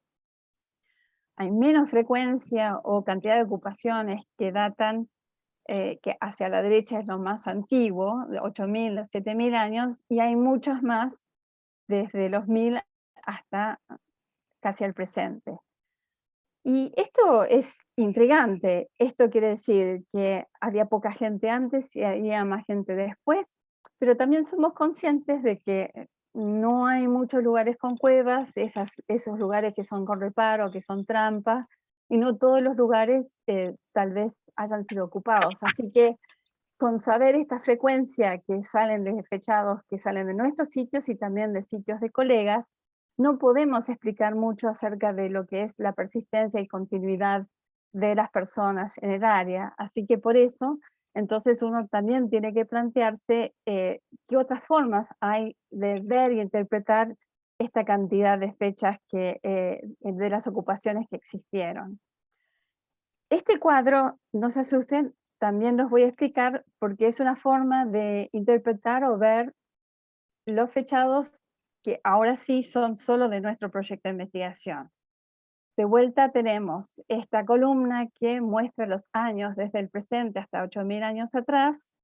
hay menos frecuencia o cantidad de ocupaciones que datan, que hacia la derecha es lo más antiguo, de 8.000 a 7.000 años, y hay muchos más desde los 1000 hasta casi el presente. Y esto es intrigante. Esto quiere decir que había poca gente antes y había más gente después, pero también somos conscientes de que no hay muchos lugares con cuevas, esos lugares que son con reparo, que son trampas, y no todos los lugares tal vez hayan sido ocupados. Así que con saber esta frecuencia que salen de fechados, que salen de nuestros sitios y también de sitios de colegas, no podemos explicar mucho acerca de lo que es la persistencia y continuidad de las personas en el área. Así que por eso, entonces uno también tiene que plantearse qué otras formas hay de ver y interpretar esta cantidad de fechas de las ocupaciones que existieron. Este cuadro, no se asusten, también los voy a explicar porque es una forma de interpretar o ver los fechados que ahora sí son solo de nuestro proyecto de investigación. De vuelta tenemos esta columna que muestra los años desde el presente hasta 8.000 años atrás.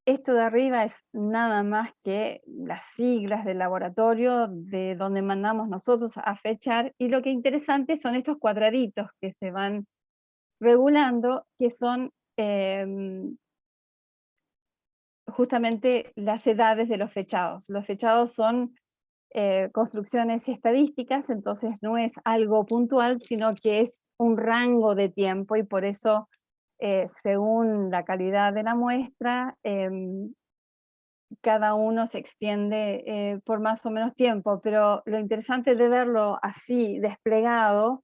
Esto de arriba es nada más que las siglas del laboratorio de donde mandamos nosotros a fechar, y lo que es interesante son estos cuadraditos que se van regulando, que son justamente las edades de los fechados. Los fechados son construcciones estadísticas, entonces no es algo puntual, sino que es un rango de tiempo, y por eso, según la calidad de la muestra, cada uno se extiende por más o menos tiempo, pero lo interesante de verlo así desplegado,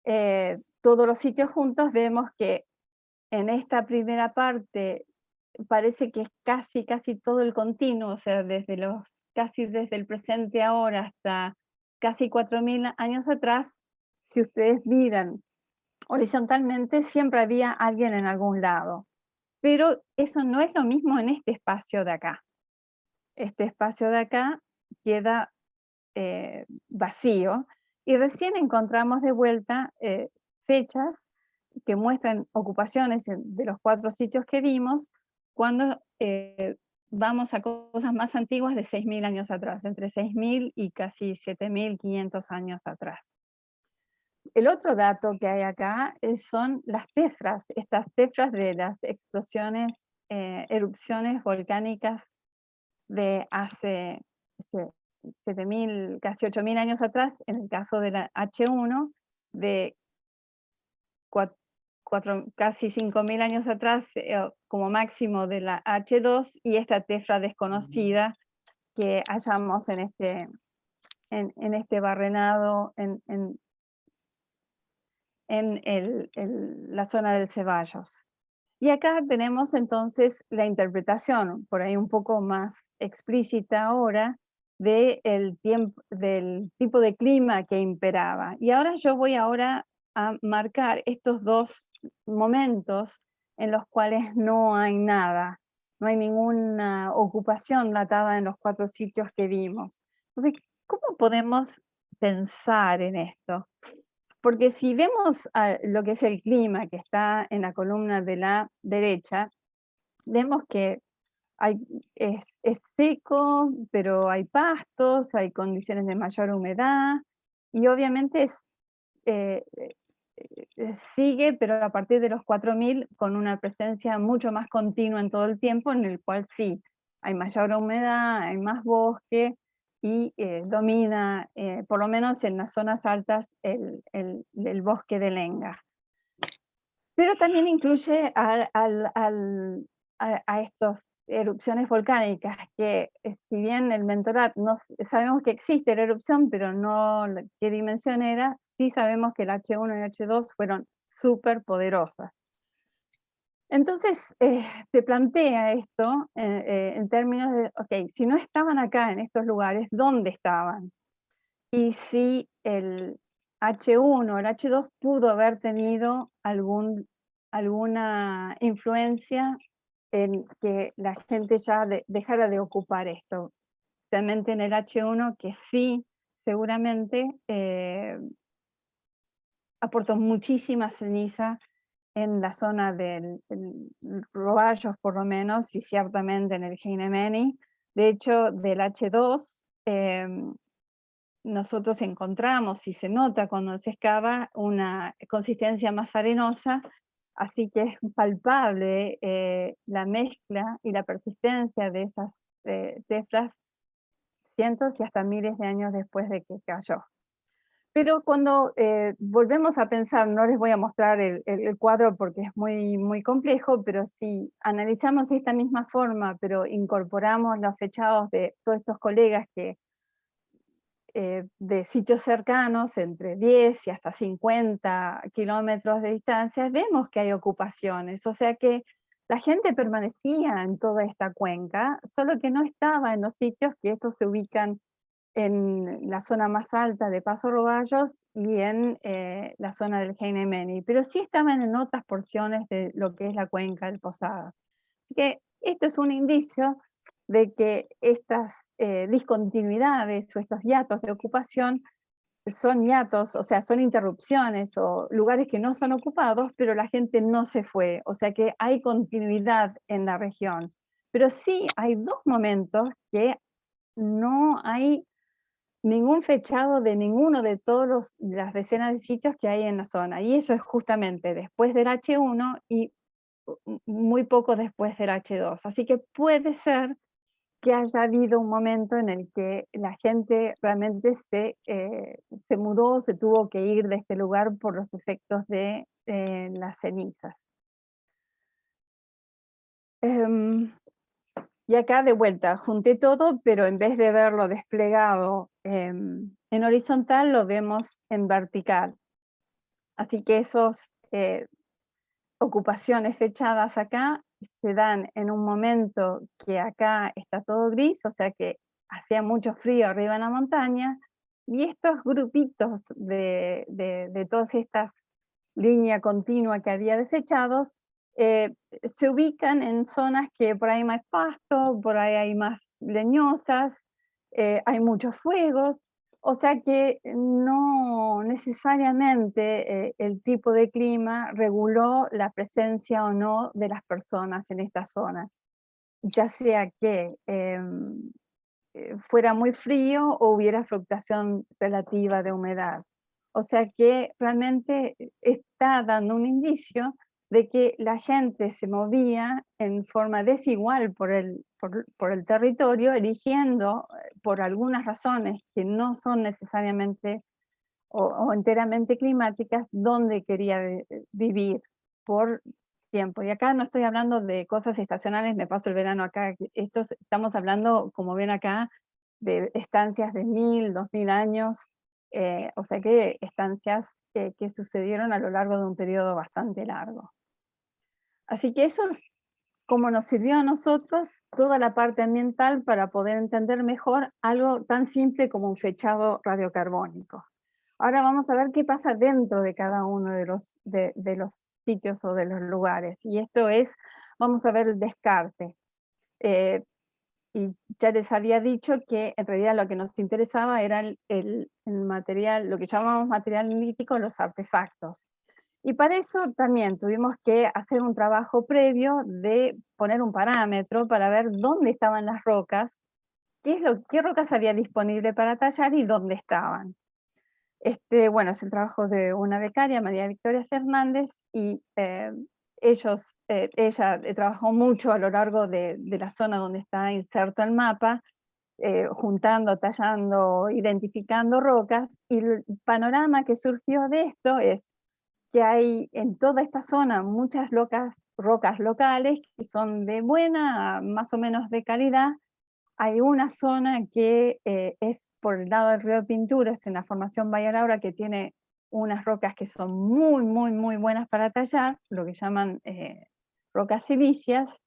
todos los sitios juntos, vemos que en esta primera parte parece que es casi todo el continuo, o sea, casi desde el presente ahora hasta casi 4.000 años atrás. Si ustedes miran horizontalmente, siempre había alguien en algún lado, pero eso no es lo mismo en este espacio de acá. Este espacio de acá queda vacío, y recién encontramos de vuelta fechas que muestran ocupaciones de los 4 sitios que vimos, cuando vamos a cosas más antiguas de 6.000 años atrás, entre 6.000 y casi 7.500 años atrás. El otro dato que hay acá son las tefras, estas tefras de las explosiones, erupciones volcánicas de hace 7.000, casi 8.000 años atrás, en el caso de la H1, de casi 5.000 años atrás, como máximo de la H2, y esta tefra desconocida que hallamos en este barrenado en la zona del Ceballos. Y acá tenemos entonces la interpretación, por ahí un poco más explícita ahora, del tipo de clima que imperaba. Y ahora yo voy a marcar estos 2 momentos en los cuales no hay nada, no hay ninguna ocupación datada en los 4 sitios que vimos. Entonces, ¿cómo podemos pensar en esto? Porque si vemos lo que es el clima, que está en la columna de la derecha, vemos que es seco, pero hay pastos, hay condiciones de mayor humedad, y obviamente sigue, pero a partir de los 4000 con una presencia mucho más continua en todo el tiempo, en el cual sí, hay mayor humedad, hay más bosque y domina, por lo menos en las zonas altas, el bosque de lenga. Pero también incluye a estas erupciones volcánicas, que si bien el Mentorat no sabemos que existe la erupción, pero no qué dimensión era, sí sabemos que el H1 y el H2 fueron súper poderosas. Entonces, te plantea esto en términos de, ok, si no estaban acá en estos lugares, ¿dónde estaban? Y si el H1 o el H2 pudo haber tenido alguna influencia en que la gente ya dejara de ocupar esto. Especialmente en el H1, que sí, seguramente aportó muchísima ceniza en la zona del Roballos, por lo menos, y ciertamente en el Heinemeni. De hecho, del H2, nosotros encontramos y se nota cuando se excava una consistencia más arenosa, así que es palpable la mezcla y la persistencia de esas tefras cientos y hasta miles de años después de que cayó. Pero cuando volvemos a pensar, no les voy a mostrar el cuadro porque es muy complejo, pero si analizamos de esta misma forma, pero incorporamos los fechados de todos estos colegas que de sitios cercanos, entre 10 y hasta 50 kilómetros de distancia, vemos que hay ocupaciones, o sea que la gente permanecía en toda esta cuenca, solo que no estaba en los sitios que estos se ubican en la zona más alta de Paso Roballos y en la zona del Heinemeni, pero sí estaban en otras porciones de lo que es la cuenca del Posadas. Así que esto es un indicio de que estas discontinuidades o estos hiatos de ocupación son hiatos, o sea, son interrupciones o lugares que no son ocupados, pero la gente no se fue, o sea que hay continuidad en la región. Pero sí hay dos momentos que no hay ningún fechado de ninguno de todas las decenas de sitios que hay en la zona, y eso es justamente después del H1 y muy poco después del H2. Así que puede ser que haya habido un momento en el que la gente realmente se mudó, se tuvo que ir de este lugar por los efectos de las cenizas. Y acá de vuelta, junté todo, pero en vez de verlo desplegado en horizontal, lo vemos en vertical. Así que esas ocupaciones fechadas acá se dan en un momento que acá está todo gris, o sea que hacía mucho frío arriba en la montaña, y estos grupitos de todas estas líneas continuas que había de fechados, se ubican en zonas que por ahí hay más pasto, por ahí hay más leñosas, hay muchos fuegos, o sea que no necesariamente el tipo de clima reguló la presencia o no de las personas en esta zona, ya sea que fuera muy frío o hubiera fluctuación relativa de humedad. O sea que realmente está dando un indicio de que la gente se movía en forma desigual por el territorio, eligiendo por algunas razones que no son necesariamente o enteramente climáticas, dónde quería vivir por tiempo. Y acá no estoy hablando de cosas estacionales, me paso el verano acá, estamos hablando, como ven acá, de estancias de 1000, 2000 años, o sea que estancias que sucedieron a lo largo de un periodo bastante largo. Así que eso es como nos sirvió a nosotros toda la parte ambiental para poder entender mejor algo tan simple como un fechado radiocarbónico. Ahora vamos a ver qué pasa dentro de cada uno de los sitios o de los lugares. Y esto es, vamos a ver el descarte. Y ya les había dicho que en realidad lo que nos interesaba era el material, lo que llamamos material lítico, los artefactos. Y para eso también tuvimos que hacer un trabajo previo de poner un parámetro para ver dónde estaban las rocas, qué rocas había disponible para tallar y dónde estaban. Bueno, es el trabajo de una becaria, María Victoria Fernández, y ella trabajó mucho a lo largo de la zona donde está inserto el mapa, juntando, tallando, identificando rocas, y el panorama que surgió de esto es que hay en toda esta zona muchas rocas locales que son de buena, más o menos de calidad. Hay una zona que es por el lado del río Pinturas, en la formación Bahía Laura, que tiene unas rocas que son muy, muy, muy buenas para tallar, lo que llaman rocas silíceas,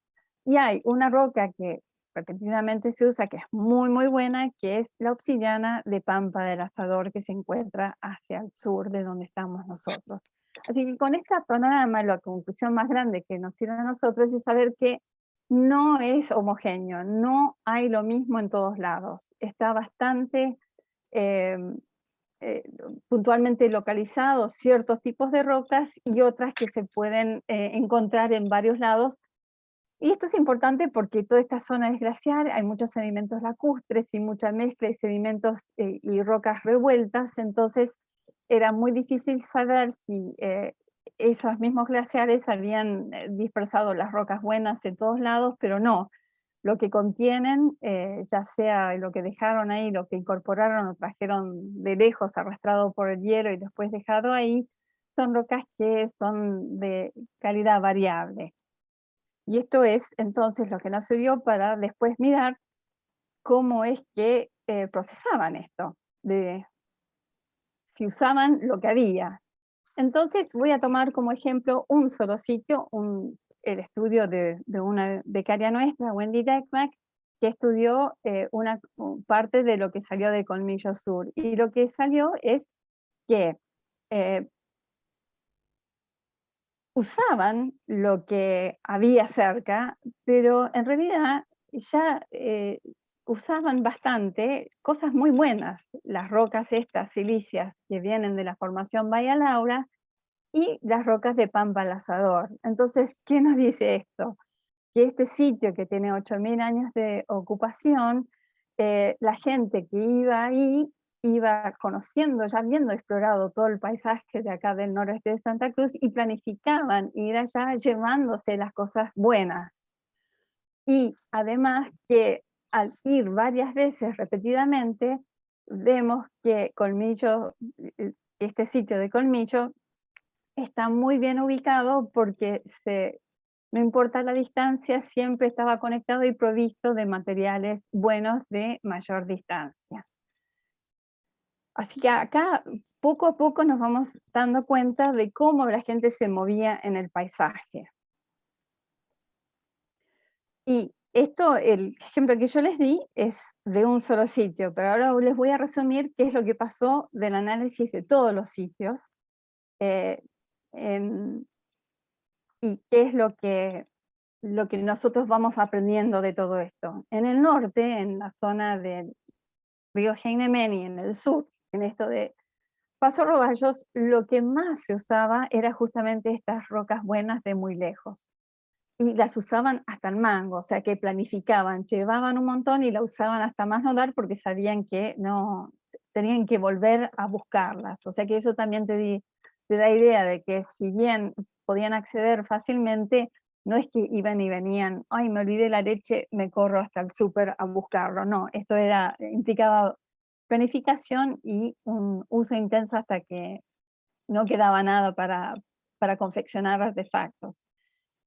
y hay una roca que repetidamente se usa, que es muy, muy buena, que es la obsidiana de Pampa del Asador, que se encuentra hacia el sur de donde estamos nosotros. Así que con esta panorama, la conclusión más grande que nos sirve a nosotros es saber que no es homogéneo, no hay lo mismo en todos lados. Está bastante eh, eh, puntualmente localizados ciertos tipos de rocas y otras que se pueden encontrar en varios lados. Y esto es importante porque toda esta zona es glaciar, hay muchos sedimentos lacustres y mucha mezcla de sedimentos y rocas revueltas, entonces era muy difícil saber si esos mismos glaciares habían dispersado las rocas buenas en todos lados, pero no. Lo que contienen, ya sea lo que dejaron ahí, lo que incorporaron o trajeron de lejos arrastrado por el hielo y después dejado ahí, son rocas que son de calidad variable. Y esto es entonces lo que nos sirvió para después mirar cómo es que procesaban esto, si usaban lo que había. Entonces voy a tomar como ejemplo un solo sitio, el estudio de una becaria nuestra, Wendy Deckmack, que estudió una parte de lo que salió de Colmillo Sur. Y lo que salió es que eh, usaban lo que había cerca, pero en realidad ya usaban bastante cosas muy buenas, las rocas estas silíceas que vienen de la formación Bahía Laura y las rocas de Pampa al Asador. Entonces, ¿qué nos dice esto? Que este sitio que tiene 8.000 años de ocupación, la gente que iba ahí iba conociendo, ya habiendo explorado todo el paisaje de acá del noroeste de Santa Cruz y planificaban ir allá llevándose las cosas buenas. Y además que al ir varias veces repetidamente, vemos que Colmillo, este sitio de Colmillo, está muy bien ubicado porque no importa la distancia, siempre estaba conectado y provisto de materiales buenos de mayor distancia. Así que acá poco a poco nos vamos dando cuenta de cómo la gente se movía en el paisaje. Y esto, el ejemplo que yo les di es de un solo sitio, pero ahora les voy a resumir qué es lo que pasó del análisis de todos los sitios eh, en- y qué es lo que nosotros vamos aprendiendo de todo esto. En el norte, en la zona del río Heinemeni, en el sur, en esto de Paso Roballos, lo que más se usaba era justamente estas rocas buenas de muy lejos. Y las usaban hasta el mango, o sea que planificaban, llevaban un montón y la usaban hasta más no dar porque sabían que no tenían que volver a buscarlas. O sea que eso también te da idea de que si bien podían acceder fácilmente, no es que iban y venían, ay, me olvidé la leche, me corro hasta el súper a buscarlo. No, esto implicaba planificación y un uso intenso hasta que no quedaba nada para confeccionar artefactos.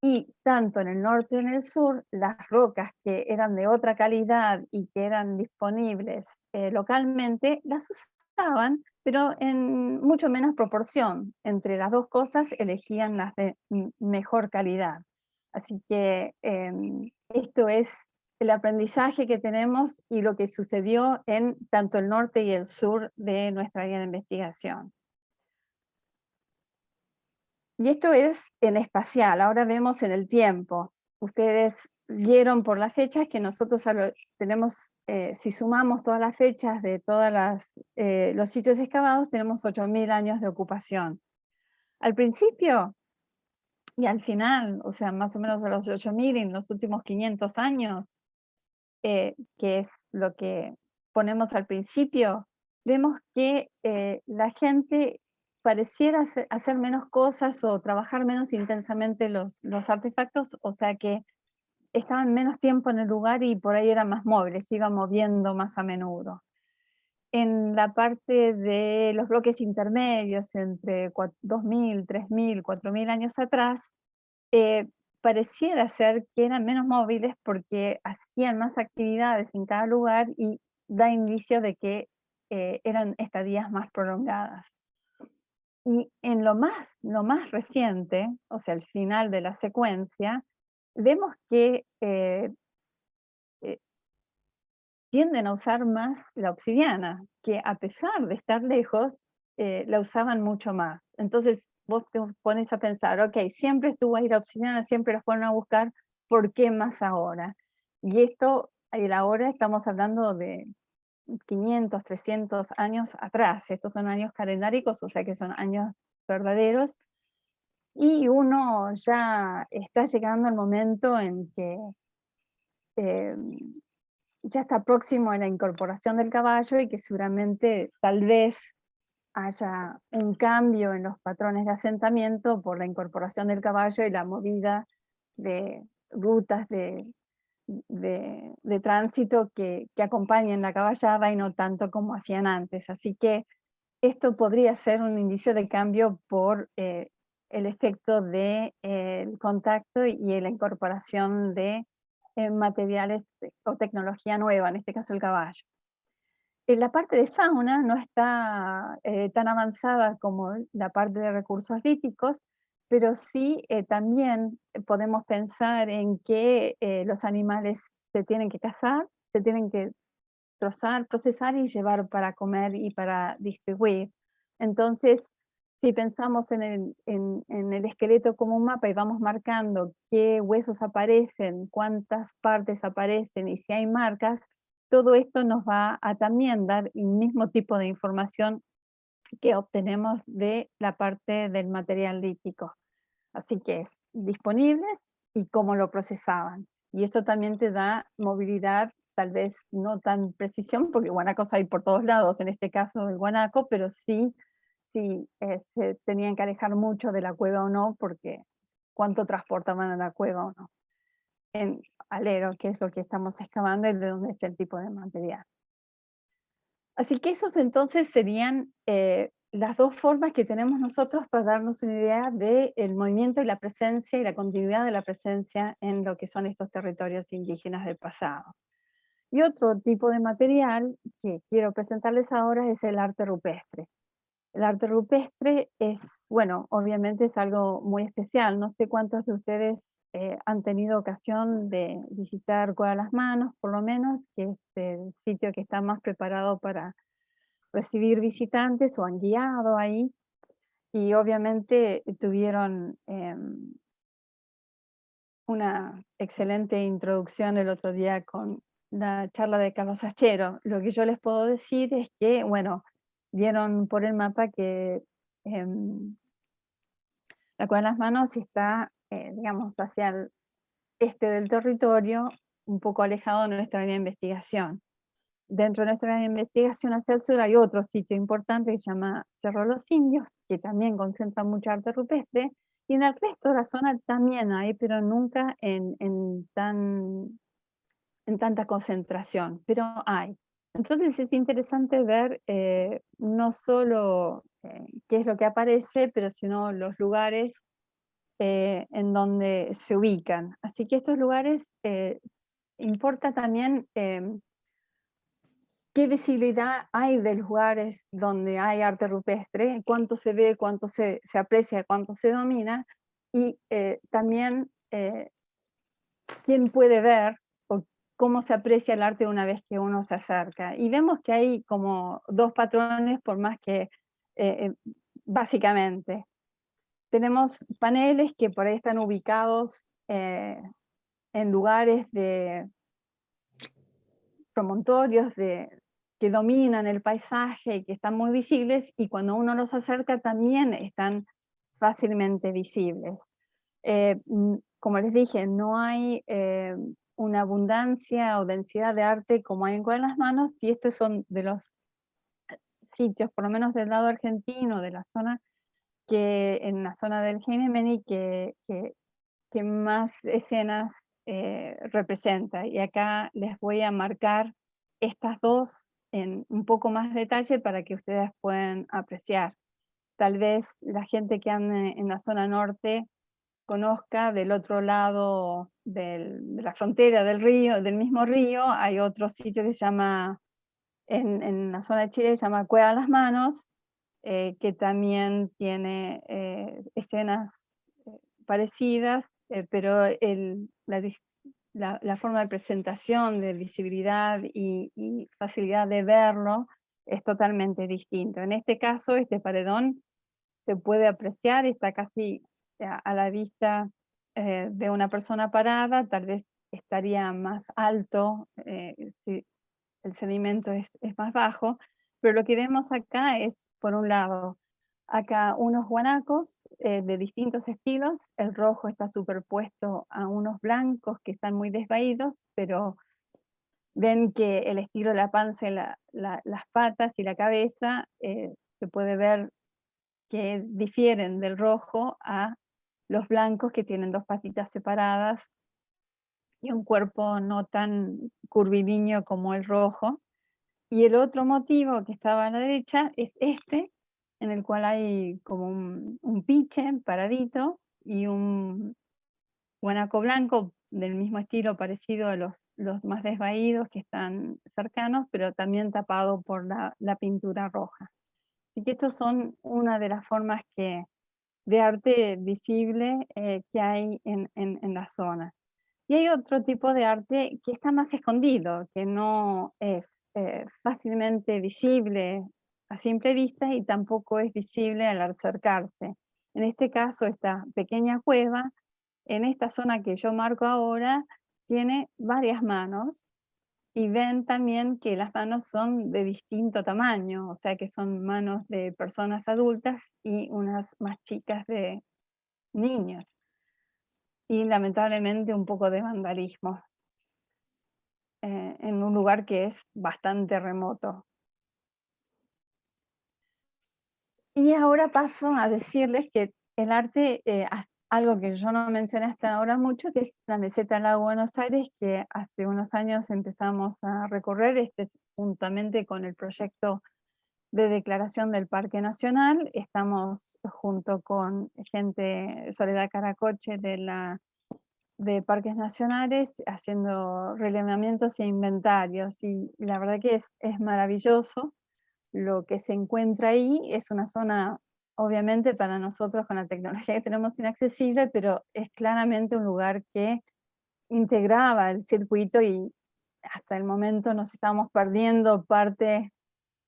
Y tanto en el norte y en el sur, las rocas que eran de otra calidad y que eran disponibles localmente, las usaban, pero en mucho menos proporción. Entre las dos cosas elegían las de mejor calidad. Así que esto es el aprendizaje que tenemos y lo que sucedió en tanto el norte y el sur de nuestra área de investigación. Y esto es en espacial, ahora vemos en el tiempo. Ustedes vieron por las fechas que nosotros tenemos, si sumamos todas las fechas de todos los sitios excavados, tenemos 8.000 años de ocupación. Al principio y al final, o sea, más o menos a los 8.000 y en los últimos 500 años, que es lo que ponemos al principio, vemos que la gente pareciera hacer menos cosas o trabajar menos intensamente los artefactos, o sea que estaban menos tiempo en el lugar y por ahí eran más móviles, se iban moviendo más a menudo. En la parte de los bloques intermedios, entre 2000, 3000, 4000 años atrás, eh, pareciera ser que eran menos móviles porque hacían más actividades en cada lugar y da indicio de que eran estadías más prolongadas. Y en lo más reciente, o sea, el final de la secuencia, vemos que eh, tienden a usar más la obsidiana, que a pesar de estar lejos, la usaban mucho más. Entonces vos te pones a pensar, ok, siempre estuvo ahí la obsidiana, siempre la fueron a buscar, ¿por qué más ahora? Y esto, el ahora estamos hablando de 500, 300 años atrás, estos son años calendáricos, o sea que son años verdaderos, y uno ya está llegando al momento en que eh, ya está próximo a la incorporación del caballo y que seguramente tal vez haya un cambio en los patrones de asentamiento por la incorporación del caballo y la movida de rutas de tránsito que acompañen la caballada y no tanto como hacían antes. Así que esto podría ser un indicio de cambio por el efecto del contacto y la incorporación de materiales o tecnología nueva, en este caso el caballo. La parte de fauna no está tan avanzada como la parte de recursos líticos, pero sí también podemos pensar en que los animales se tienen que cazar, se tienen que trozar, procesar y llevar para comer y para distribuir. Entonces, si pensamos en el esqueleto como un mapa y vamos marcando qué huesos aparecen, cuántas partes aparecen y si hay marcas, todo esto nos va a también dar el mismo tipo de información que obtenemos de la parte del material lítico. Así que es disponibles y cómo lo procesaban. Y esto también te da movilidad, tal vez no tan precisión, porque guanacos hay por todos lados, en este caso el guanaco, pero sí, sí se tenían que alejar mucho de la cueva o no, porque cuánto transportaban a la cueva o no. En alero, que es lo que estamos excavando y de dónde es el tipo de material. Así que esos entonces serían las dos formas que tenemos nosotros para darnos una idea del movimiento y la presencia y la continuidad de la presencia en lo que son estos territorios indígenas del pasado. Y otro tipo de material que quiero presentarles ahora es el arte rupestre. El arte rupestre es, bueno, obviamente es algo muy especial. No sé cuántos de ustedes han tenido ocasión de visitar Cueva Las Manos, por lo menos, que es el sitio que está más preparado para recibir visitantes o han guiado ahí. Y obviamente tuvieron una excelente introducción el otro día con la charla de Carlos Sachero. Lo que yo les puedo decir es que, bueno, vieron por el mapa que la Cueva de las Manos está, digamos, hacia el este del territorio, un poco alejado de nuestra área de investigación. Dentro de nuestra área de investigación hacia el sur hay otro sitio importante que se llama Cerro Los Indios, que también concentra mucha arte rupestre, y en el resto de la zona también hay, pero nunca en tanta concentración, pero hay. Entonces es interesante ver no solo qué es lo que aparece, pero sino los lugares en donde se ubican. Así que estos lugares importa también qué visibilidad hay de lugares donde hay arte rupestre, cuánto se ve, cuánto se aprecia, cuánto se domina, y también quién puede ver o cómo se aprecia el arte una vez que uno se acerca. Y vemos que hay como dos patrones, por más que básicamente tenemos paneles que por ahí están ubicados en lugares de promontorios que dominan el paisaje y que están muy visibles, y cuando uno los acerca también están fácilmente visibles. Como les dije, no hay una abundancia o densidad de arte como hay en Cueva de las Manos, y estos son de los sitios, por lo menos del lado argentino, de la zona, que en la zona del Geinemeni, que más escenas representa. Y acá les voy a marcar estas dos en un poco más detalle para que ustedes puedan apreciar. Tal vez la gente que ande en la zona norte conozca del otro lado de la frontera del río, del mismo río, hay otro sitio que se llama, en la zona de Chile, se llama Cueva Las Manos, que también tiene escenas parecidas, pero la forma de presentación, de visibilidad y facilidad de verlo es totalmente distinto. En este caso, este paredón se puede apreciar, está casi a la vista de una persona parada, tal vez estaría más alto si el sedimento es más bajo, pero lo que vemos acá es, por un lado, acá unos guanacos de distintos estilos, el rojo está superpuesto a unos blancos que están muy desvaídos, pero ven que el estilo de la panza y las patas y la cabeza se puede ver que difieren del rojo a los blancos que tienen dos patitas separadas y un cuerpo no tan curvilíneo como el rojo. Y el otro motivo que estaba a la derecha es este, en el cual hay como un piche paradito y un guanaco blanco del mismo estilo parecido a los más desvaídos que están cercanos, pero también tapado por la pintura roja. Así que estos son una de las formas de arte visible que hay en la zona. Y hay otro tipo de arte que está más escondido, que no es fácilmente visible a simple vista y tampoco es visible al acercarse. En este caso, esta pequeña cueva, en esta zona que yo marco ahora, tiene varias manos y ven también que las manos son de distinto tamaño, o sea que son manos de personas adultas y unas más chicas de niños. Y lamentablemente un poco de vandalismo en un lugar que es bastante remoto. Y ahora paso a decirles que el arte, algo que yo no mencioné hasta ahora mucho, que es la meseta del Lago Buenos Aires, que hace unos años empezamos a recorrer, juntamente con el proyecto de declaración del Parque Nacional. Estamos junto con gente, Soledad Caracoche de Parques Nacionales, haciendo relevamientos e inventarios, y la verdad que es maravilloso lo que se encuentra ahí. Es una zona, obviamente para nosotros con la tecnología que tenemos, inaccesible, pero es claramente un lugar que integraba el circuito y hasta el momento nos estamos perdiendo parte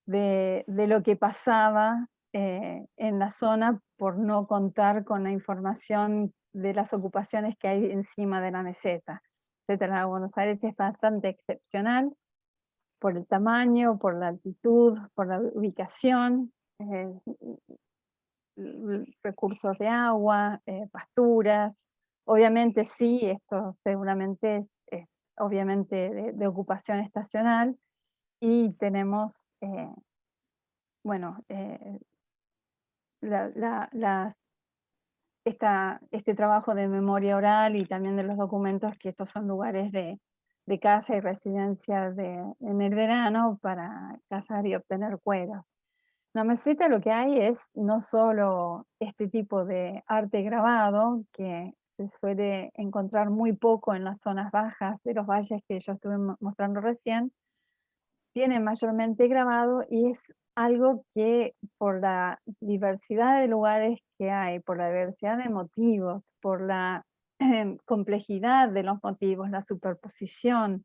de lo que pasaba en la zona por no contar con la información de las ocupaciones que hay encima de la meseta. Etcétera. La Buenos Aires es bastante excepcional por el tamaño, por la altitud, por la ubicación, recursos de agua, pasturas. Obviamente sí, esto seguramente es obviamente de ocupación estacional, y tenemos bueno, este trabajo de memoria oral y también de los documentos, que estos son lugares de caza y residencia en el verano para cazar y obtener cueros. La meseta lo que hay es no solo este tipo de arte grabado, que se suele encontrar muy poco en las zonas bajas de los valles que yo estuve mostrando recién, tiene mayormente grabado, y es algo que por la diversidad de lugares que hay, por la diversidad de motivos, por la complejidad de los motivos, la superposición,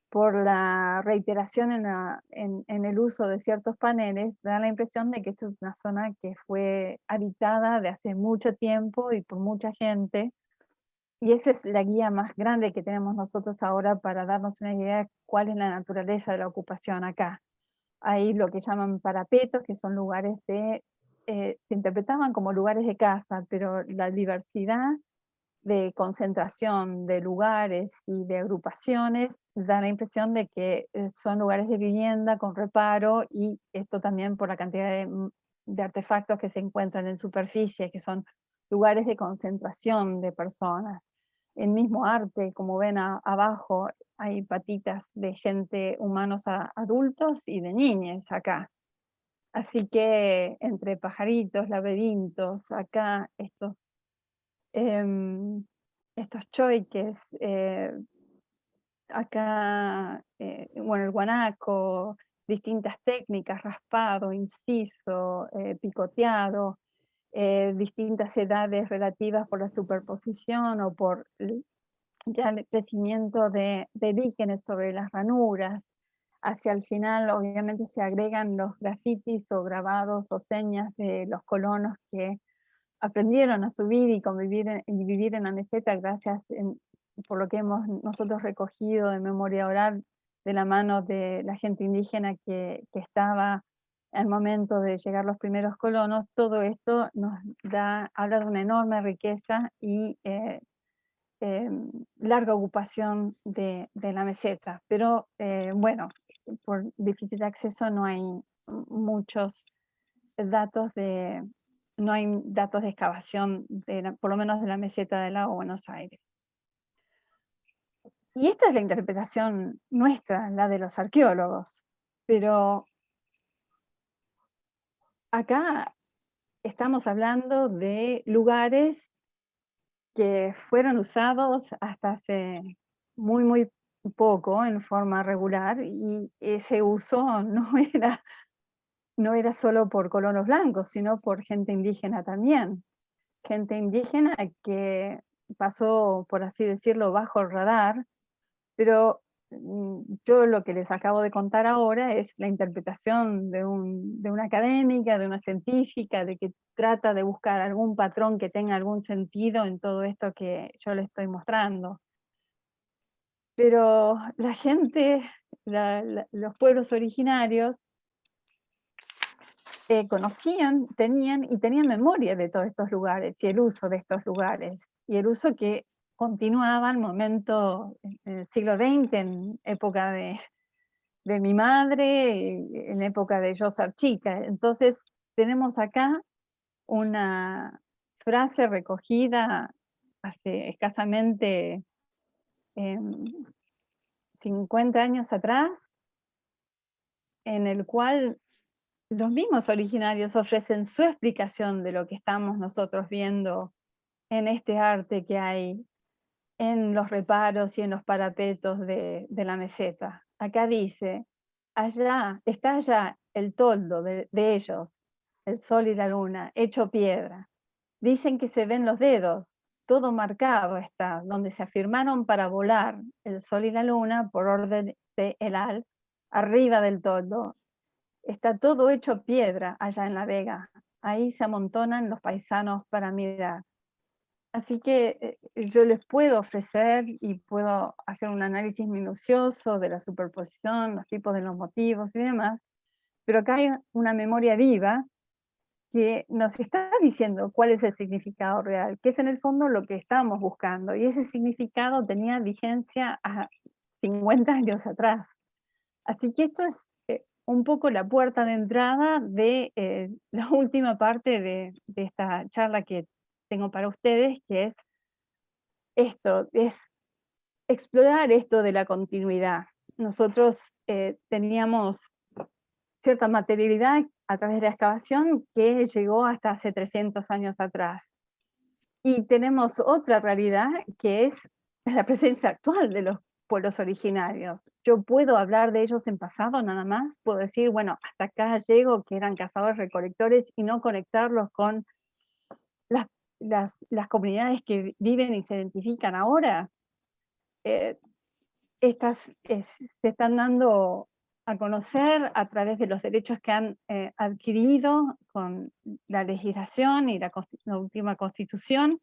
por la reiteración en el uso de ciertos paneles, da la impresión de que esto es una zona que fue habitada de hace mucho tiempo y por mucha gente. Y esa es la guía más grande que tenemos nosotros ahora para darnos una idea de cuál es la naturaleza de la ocupación acá. Hay lo que llaman parapetos, que son lugares se interpretaban como lugares de caza, pero la diversidad de concentración de lugares y de agrupaciones, da la impresión de que son lugares de vivienda con reparo, y esto también por la cantidad de artefactos que se encuentran en superficie, que son lugares de concentración de personas. El mismo arte, como ven abajo, hay patitas de gente, humanos adultos y de niñas acá. Así que entre pajaritos, laberintos, acá estos choiques, acá, bueno, el guanaco, distintas técnicas, raspado, inciso, picoteado, distintas edades relativas por la superposición o por ya el crecimiento de líquenes sobre las ranuras. Hacia el final, obviamente, se agregan los grafitis o grabados o señas de los colonos que aprendieron a subir y y vivir en la meseta gracias por lo que hemos nosotros recogido de memoria oral de la mano de la gente indígena que estaba al momento de llegar los primeros colonos. Todo esto nos habla de una enorme riqueza y larga ocupación de la meseta. Pero bueno, por difícil acceso no hay muchos datos no hay datos de excavación, por lo menos de la meseta del lago Buenos Aires. Y esta es la interpretación nuestra, la de los arqueólogos. Pero acá estamos hablando de lugares que fueron usados hasta hace muy poco en forma regular, y ese uso no era solo por colonos blancos, sino por gente indígena también. Gente indígena que pasó, por así decirlo, bajo el radar, pero yo lo que les acabo de contar ahora es la interpretación de una académica, de una científica, de que trata de buscar algún patrón que tenga algún sentido en todo esto que yo les estoy mostrando. Pero la gente, los pueblos originarios, conocían, tenían memoria de todos estos lugares y el uso de estos lugares, y el uso que continuaba al momento en el siglo XX, en época de mi madre, en época de yo ser chica. Entonces tenemos acá una frase recogida hace escasamente 50 años atrás, en el cual los mismos originarios ofrecen su explicación de lo que estamos nosotros viendo en este arte que hay en los reparos y en los parapetos de la meseta. Acá dice, está allá el toldo de ellos, el sol y la luna, hecho piedra. Dicen que se ven los dedos, todo marcado está, donde se afirmaron para volar el sol y la luna por orden de Elal, arriba del toldo. Está todo hecho piedra allá en La Vega. Ahí se amontonan los paisanos para mirar. Así que yo les puedo ofrecer y puedo hacer un análisis minucioso de la superposición, los tipos de los motivos y demás, pero acá hay una memoria viva que nos está diciendo cuál es el significado real, que es en el fondo lo que estamos buscando, y ese significado tenía vigencia a 50 años atrás. Así que esto es un poco la puerta de entrada de la última parte de esta charla que tengo para ustedes, que es esto, es explorar esto de la continuidad. Nosotros teníamos cierta materialidad a través de la excavación que llegó hasta hace 300 años atrás. Y tenemos otra realidad que es la presencia actual de los pueblos originarios. Yo puedo hablar de ellos en pasado nada más, puedo decir, bueno, hasta acá llego, que eran cazadores recolectores, y no conectarlos con las comunidades que viven y se identifican ahora. Estas se están dando a conocer a través de los derechos que han adquirido con la legislación y la última constitución,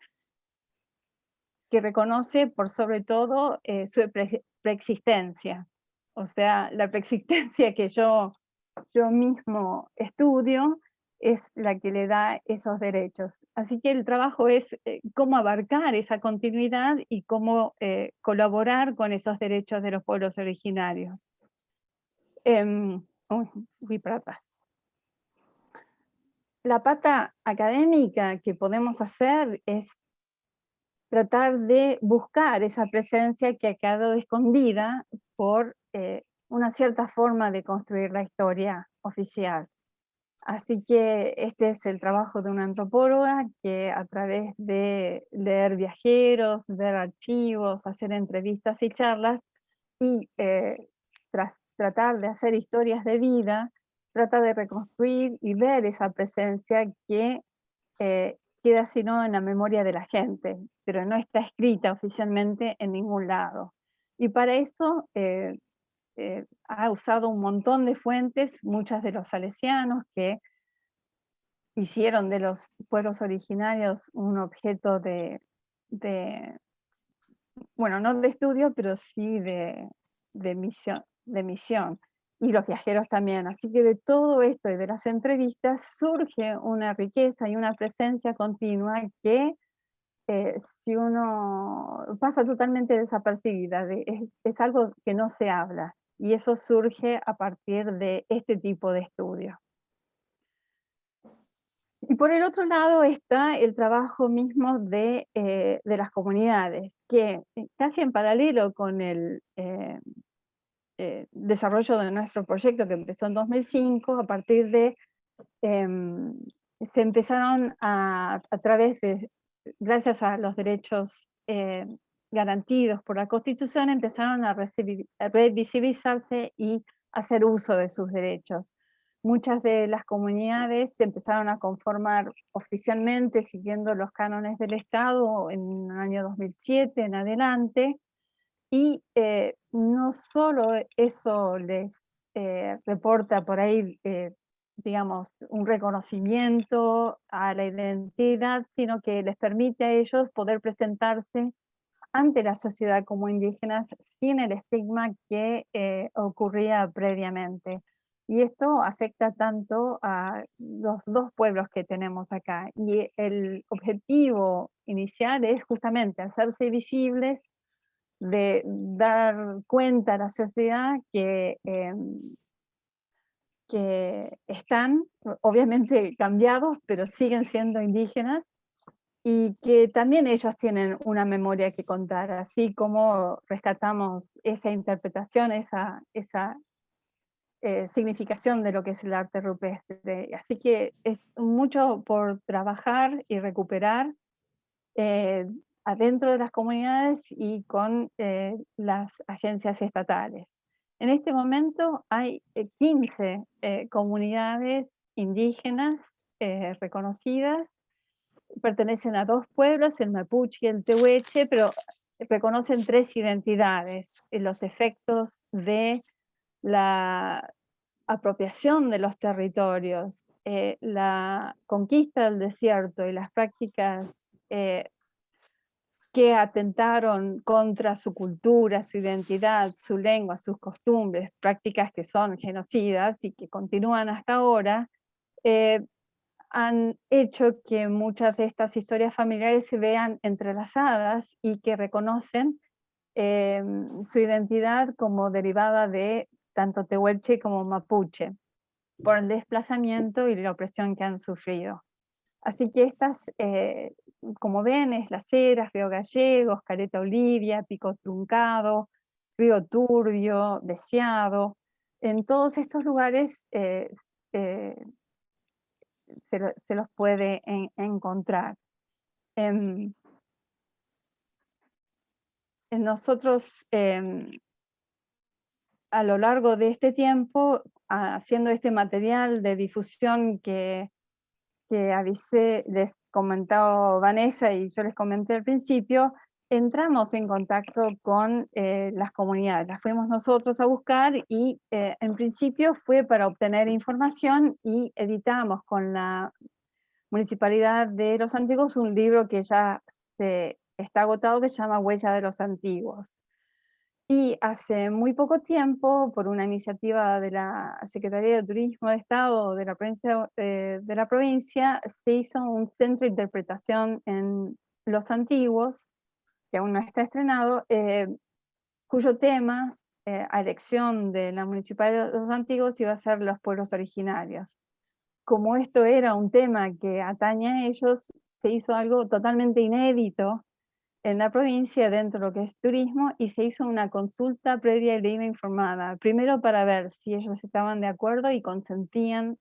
que reconoce por sobre todo su preexistencia. O sea, la preexistencia que yo mismo estudio es la que le da esos derechos. Así que el trabajo es cómo abarcar esa continuidad y cómo colaborar con esos derechos de los pueblos originarios. Fui para atrás. La pata académica que podemos hacer es tratar de buscar esa presencia que ha quedado escondida por una cierta forma de construir la historia oficial. Así que este es el trabajo de una antropóloga que a través de leer viajeros, ver archivos, hacer entrevistas y charlas y tras tratar de hacer historias de vida, trata de reconstruir y ver esa presencia que queda sino en la memoria de la gente, pero no está escrita oficialmente en ningún lado. Y para eso ha usado un montón de fuentes, muchas de los salesianos que hicieron de los pueblos originarios un objeto de bueno, no de estudio, pero sí de misión, y los viajeros también. Así que de todo esto y de las entrevistas surge una riqueza y una presencia continua que si uno pasa totalmente desapercibida, es algo que no se habla, y eso surge a partir de este tipo de estudio. Y por el otro lado está el trabajo mismo de las comunidades, que casi en paralelo con el desarrollo de nuestro proyecto que empezó en 2005, a partir de, se empezaron a través de, gracias a los derechos garantidos por la Constitución, empezaron a revisibilizarse y hacer uso de sus derechos. Muchas de las comunidades se empezaron a conformar oficialmente siguiendo los cánones del Estado en el año 2007 en adelante, y no solo eso les reporta por ahí, digamos, un reconocimiento a la identidad, sino que les permite a ellos poder presentarse ante la sociedad como indígenas sin el estigma que ocurría previamente. Y esto afecta tanto a los dos pueblos que tenemos acá. Y el objetivo inicial es justamente hacerse visibles, de dar cuenta a la sociedad que están obviamente cambiados, pero siguen siendo indígenas, y que también ellos tienen una memoria que contar, así como rescatamos esa interpretación, esa significación de lo que es el arte rupestre. Así que es mucho por trabajar y recuperar adentro de las comunidades y con las agencias estatales. En este momento hay 15 comunidades indígenas reconocidas, pertenecen a dos pueblos, el mapuche y el tehuelche, pero reconocen tres identidades: los efectos de la apropiación de los territorios, la conquista del desierto y las prácticas que atentaron contra su cultura, su identidad, su lengua, sus costumbres, prácticas que son genocidas y que continúan hasta ahora, han hecho que muchas de estas historias familiares se vean entrelazadas y que reconocen su identidad como derivada de tanto tehuelche como mapuche, por el desplazamiento y la opresión que han sufrido. Así que estas, como ven, es Las Heras, Río Gallegos, Caleta Olivia, Pico Truncado, Río Turbio, Deseado. En todos estos lugares se los puede encontrar. Nosotros, a lo largo de este tiempo, haciendo este material de difusión que avisé, les comentaba Vanessa y yo les comenté al principio, entramos en contacto con las comunidades, las fuimos nosotros a buscar, y en principio fue para obtener información, y editamos con la Municipalidad de Los Antiguos un libro que ya está agotado, que se llama Huella de los Antiguos. Y hace muy poco tiempo, por una iniciativa de la Secretaría de Turismo de Estado de la provincia, se hizo un centro de interpretación en Los Antiguos, que aún no está estrenado, cuyo tema, a elección de la Municipalidad de Los Antiguos, iba a ser los pueblos originarios. Como esto era un tema que atañe a ellos, se hizo algo totalmente inédito en la provincia dentro de lo que es turismo, y se hizo una consulta previa y debida informada. Primero para ver si ellos estaban de acuerdo y consentían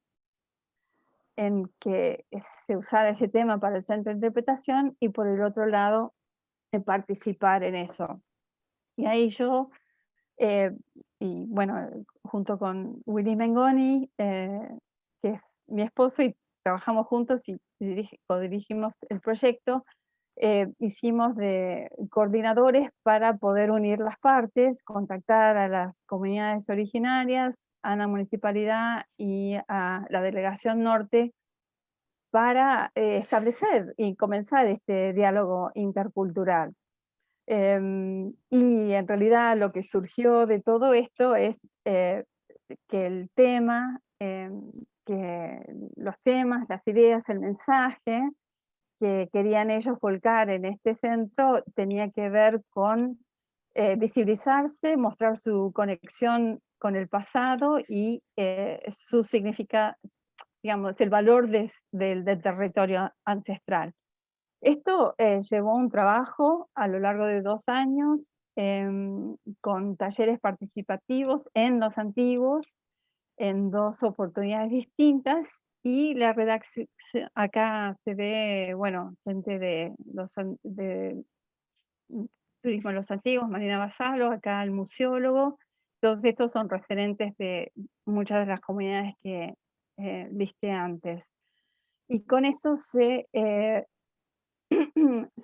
en que se usara ese tema para el centro de interpretación, y por el otro lado, participar en eso. Y ahí yo, eh, y bueno, junto con Willy Mengoni, que es mi esposo, y trabajamos juntos y codirigimos el proyecto, hicimos de coordinadores para poder unir las partes, contactar a las comunidades originarias, a la municipalidad y a la Delegación Norte para establecer y comenzar este diálogo intercultural. Y en realidad lo que surgió de todo esto es que el tema, que los temas, las ideas, el mensaje que querían ellos volcar en este centro tenía que ver con visibilizarse, mostrar su conexión con el pasado y su digamos, el valor del territorio ancestral. Esto llevó un trabajo a lo largo de 2 años, con talleres participativos en Los Antiguos, en 2 oportunidades distintas, y la redacción, acá se ve, bueno, gente de Turismo en Los Antiguos, Marina Basalo, acá el museólogo. Todos estos son referentes de muchas de las comunidades que listé antes. Y con esto se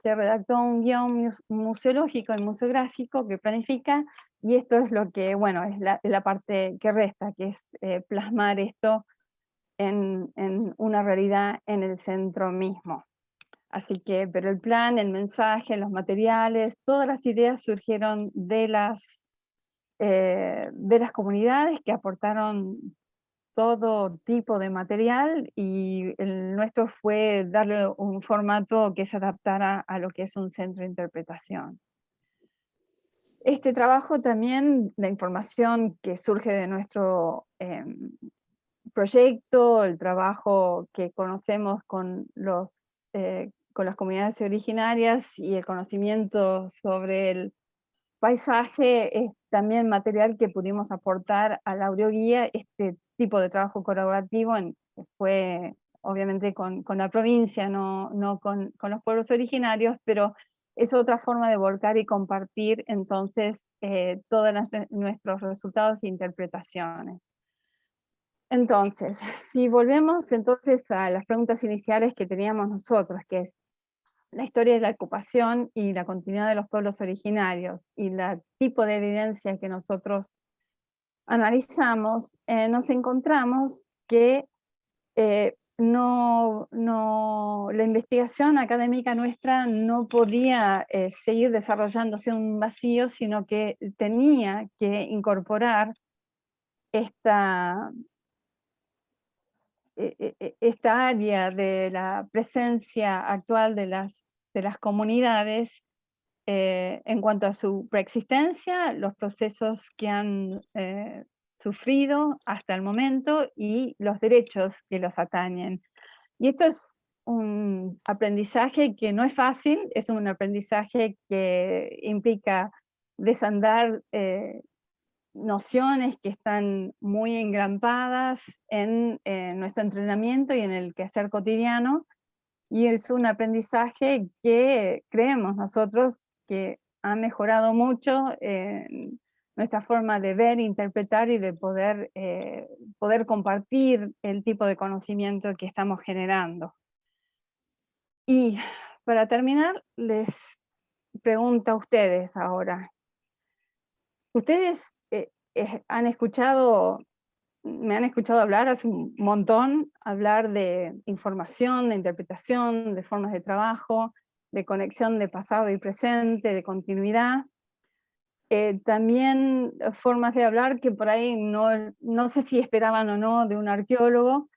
redactó un guión museológico y museográfico que planifica, y esto es lo que, bueno, es la parte que resta, que es plasmar esto en una realidad en el centro mismo. Así que, pero el plan, el mensaje, los materiales, todas las ideas surgieron de las comunidades que aportaron todo tipo de material, y el nuestro fue darle un formato que se adaptara a lo que es un centro de interpretación. Este trabajo también, la información que surge de nuestro proyecto, el trabajo que conocemos con las comunidades originarias y el conocimiento sobre el paisaje, es también material que pudimos aportar a la audioguía. Este tipo de trabajo colaborativo fue obviamente con la provincia, no con los pueblos originarios, pero es otra forma de volcar y compartir entonces todos nuestros resultados e interpretaciones. Entonces, si volvemos entonces a las preguntas iniciales que teníamos nosotros, que es la historia de la ocupación y la continuidad de los pueblos originarios, y el tipo de evidencia que nosotros analizamos, nos encontramos que la investigación académica nuestra no podía seguir desarrollándose en un vacío, sino que tenía que incorporar esta área de la presencia actual de las comunidades en cuanto a su preexistencia, los procesos que han sufrido hasta el momento y los derechos que los atañen. Y esto es un aprendizaje que no es fácil, es un aprendizaje que implica desandar nociones que están muy engrampadas en nuestro entrenamiento y en el quehacer cotidiano, y es un aprendizaje que creemos nosotros que ha mejorado mucho nuestra forma de ver, interpretar y de poder compartir el tipo de conocimiento que estamos generando. Y para terminar, les pregunto a ustedes ahora. Ustedes me han escuchado hablar hace un montón, hablar de información, de interpretación, de formas de trabajo, de conexión de pasado y presente, de continuidad. también formas de hablar que por ahí no sé si esperaban o no de un arqueólogo,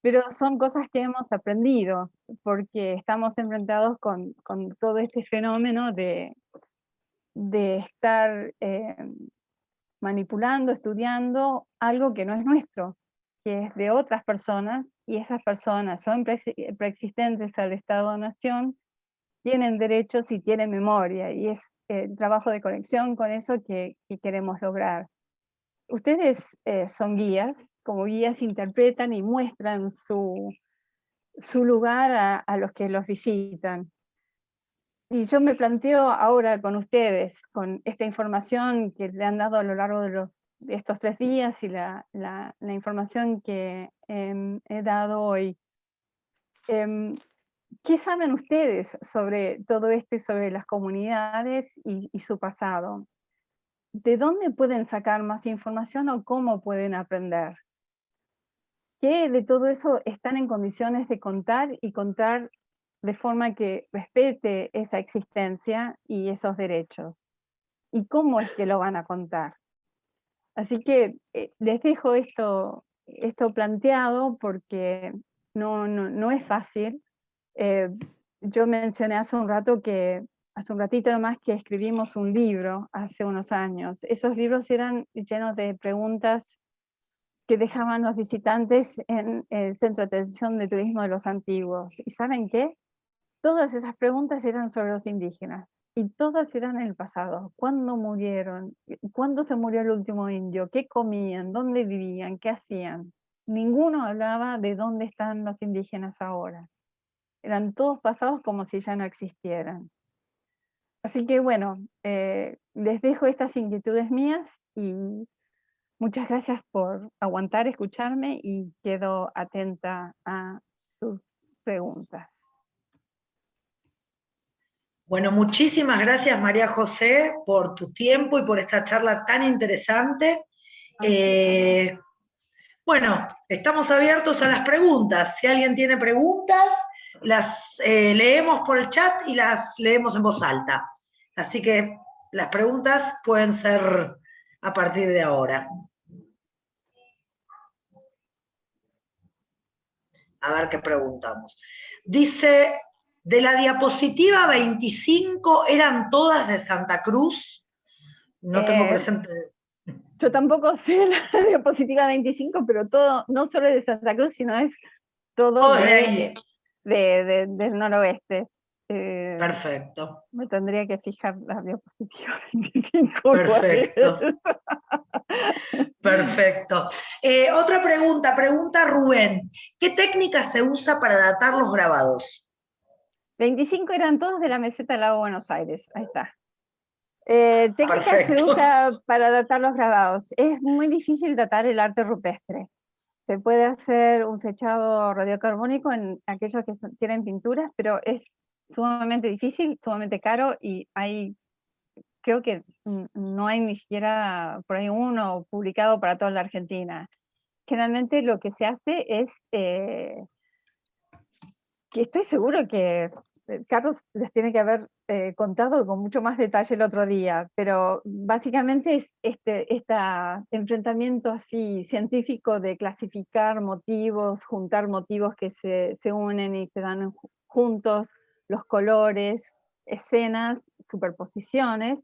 pero son cosas que hemos aprendido, porque estamos enfrentados con todo este fenómeno de estar manipulando, estudiando algo que no es nuestro, que es de otras personas, y esas personas son preexistentes al Estado-Nación, tienen derechos y tienen memoria, y es el trabajo de conexión con eso que queremos lograr. Ustedes son guías, como guías interpretan y muestran su lugar a los que los visitan. Y yo me planteo ahora con ustedes, con esta información que le han dado a lo largo de estos 3 días y la información que he dado hoy, ¿qué saben ustedes sobre todo esto y sobre las comunidades y su pasado? ¿De dónde pueden sacar más información o cómo pueden aprender? ¿Qué de todo eso están en condiciones de contar y contar de forma que respete esa existencia y esos derechos? ¿Y cómo es que lo van a contar? Así que les dejo esto planteado porque no es fácil. Yo mencioné hace un ratito nomás que escribimos un libro hace unos años. Esos libros eran llenos de preguntas que dejaban los visitantes en el Centro de Atención de Turismo de los Antiguos. ¿Y saben qué? Todas esas preguntas eran sobre los indígenas y todas eran en el pasado. ¿Cuándo murieron? ¿Cuándo se murió el último indio? ¿Qué comían? ¿Dónde vivían? ¿Qué hacían? Ninguno hablaba de dónde están los indígenas ahora. Eran todos pasados como si ya no existieran. Así que bueno, les dejo estas inquietudes mías y muchas gracias por aguantar, escucharme y quedo atenta a sus preguntas. Bueno, muchísimas gracias María José por tu tiempo y por esta charla tan interesante. Bueno, estamos abiertos a las preguntas. Si alguien tiene preguntas, las leemos por el chat y las leemos en voz alta. Así que las preguntas pueden ser a partir de ahora. A ver qué preguntamos. Dice, de la diapositiva 25, ¿eran todas de Santa Cruz? No tengo presente. Yo tampoco sé la diapositiva 25, pero todo, no solo es de Santa Cruz, sino es todo del noroeste. Perfecto. Me tendría que fijar la diapositiva 25. Perfecto. Perfecto. Otra pregunta Rubén. ¿Qué técnica se usa para datar los grabados? 25 eran todos de la meseta del lago Buenos Aires, ahí está. Técnica se usa para datar los grabados. Es muy difícil datar el arte rupestre. Se puede hacer un fechado radiocarbónico en aquellos que tienen pinturas, pero es sumamente difícil, sumamente caro y creo que no hay ni siquiera por ahí uno publicado para toda la Argentina. Generalmente lo que se hace es, que estoy seguro que Carlos les tiene que haber contado con mucho más detalle el otro día, pero básicamente es este enfrentamiento así científico de clasificar motivos, juntar motivos que se unen y se dan juntos, los colores, escenas, superposiciones,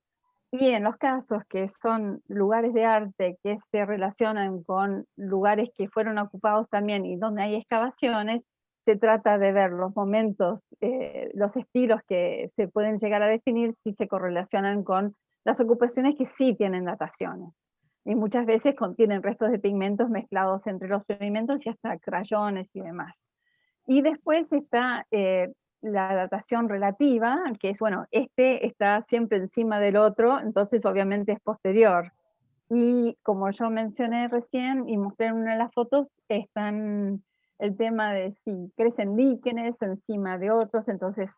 y en los casos que son lugares de arte que se relacionan con lugares que fueron ocupados también y donde hay excavaciones, se trata de ver los momentos, los estilos que se pueden llegar a definir si se correlacionan con las ocupaciones que sí tienen dataciones. Y muchas veces contienen restos de pigmentos mezclados entre los sedimentos y hasta crayones y demás. Y después está la datación relativa, que es, bueno, este está siempre encima del otro, entonces obviamente es posterior. Y como yo mencioné recién y mostré en una de las fotos, están el tema de si crecen líquenes encima de otros, entonces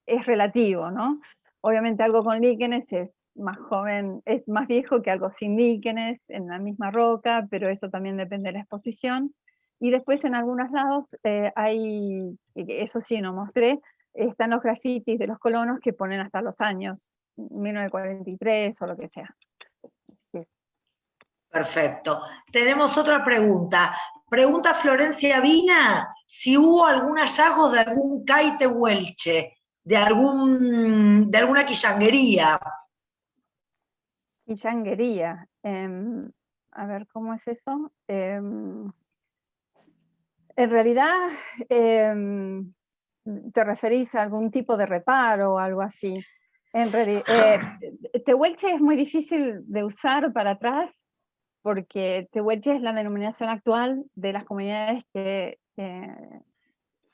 es relativo, ¿no? Obviamente algo con líquenes es más joven, es más viejo que algo sin líquenes en la misma roca, pero eso también depende de la exposición. Y después en algunos lados hay, eso sí no mostré, están los grafitis de los colonos que ponen hasta los años 1943 o lo que sea. Sí. Perfecto. Tenemos otra pregunta. Pregunta Florencia Vina si hubo algún hallazgo de algún caitehuelche, de alguna quillanguería. Quillanguería. A ver, ¿cómo es eso? En realidad, ¿te referís a algún tipo de reparo o algo así? En realidad, tehuelche es muy difícil de usar para atrás, porque tehuelche es la denominación actual de las comunidades que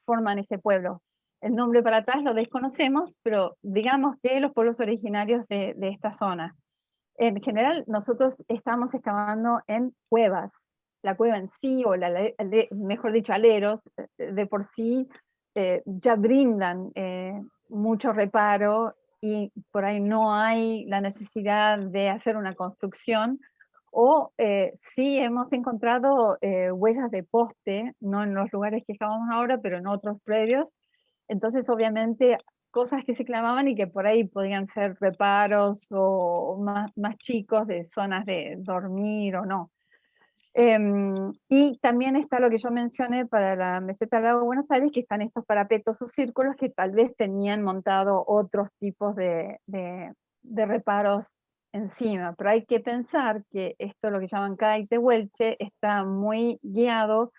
forman ese pueblo. El nombre para atrás lo desconocemos, pero digamos que los pueblos originarios de esta zona. En general, nosotros estamos excavando en cuevas. La cueva en sí, o mejor dicho, aleros, de por sí ya brindan mucho reparo, y por ahí no hay la necesidad de hacer una construcción. O sí hemos encontrado huellas de poste, no en los lugares que excavamos ahora, pero en otros predios. Entonces, obviamente, cosas que se clamaban y que por ahí podían ser reparos o más chicos, de zonas de dormir o no. Y también está lo que yo mencioné para la meseta del lago de Buenos Aires, que están estos parapetos o círculos que tal vez tenían montado otros tipos de reparos encima. Pero hay que pensar que esto, lo que llaman caitehuelche, está muy guiado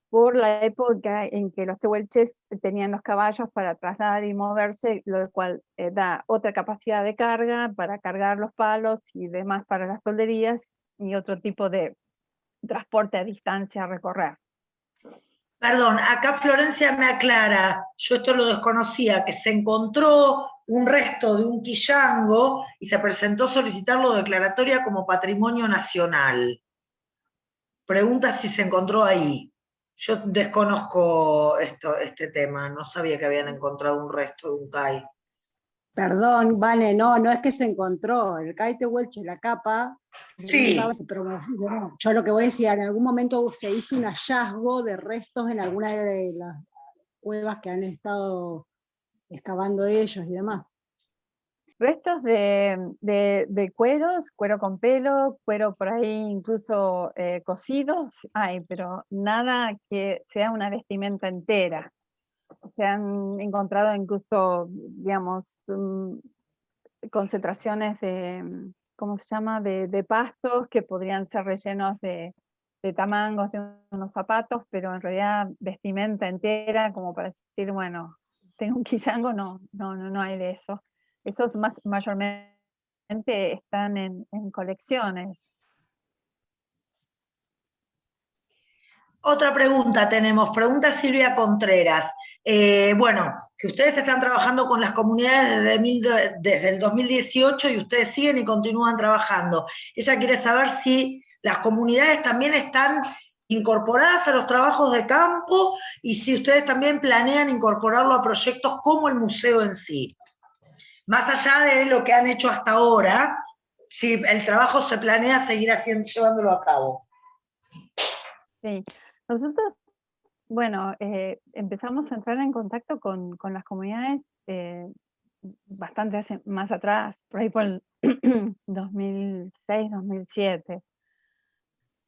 por la época en que los tehuelches tenían los caballos para trasladar y moverse, lo cual da otra capacidad de carga para cargar los palos y demás para las tolderías, y otro tipo de transporte a distancia a recorrer. Perdón, acá Florencia me aclara, yo esto lo desconocía, que se encontró un resto de un quillango y se presentó solicitarlo declaratoria como patrimonio nacional. Pregunta si se encontró ahí. Yo desconozco este tema, no sabía que habían encontrado un resto de un CAI. Perdón, Vane, no es que se encontró. El caitehuelche, la capa, Sí. se promocionó. Yo lo que voy a decir, en algún momento se hizo un hallazgo de restos en alguna de las cuevas que han estado excavando ellos y demás. Restos de cueros, cuero con pelo, cuero por ahí incluso cocidos, hay, pero nada que sea una vestimenta entera. Se han encontrado incluso, digamos, concentraciones de, ¿cómo se llama?, de pastos que podrían ser rellenos de tamangos, de unos zapatos, pero en realidad vestimenta entera, como para decir, bueno, tengo un quillango, no hay de eso. Esos mayormente están en colecciones. Otra pregunta tenemos, pregunta Silvia Contreras. Bueno, que ustedes están trabajando con las comunidades desde el 2018 y ustedes siguen y continúan trabajando. Ella quiere saber si las comunidades también están incorporadas a los trabajos de campo y si ustedes también planean incorporarlo a proyectos como el museo en sí. Más allá de lo que han hecho hasta ahora, si el trabajo se planea seguir llevándolo a cabo. Sí, nosotros, bueno, empezamos a entrar en contacto con las comunidades bastante más atrás, por ahí por el 2006, 2007.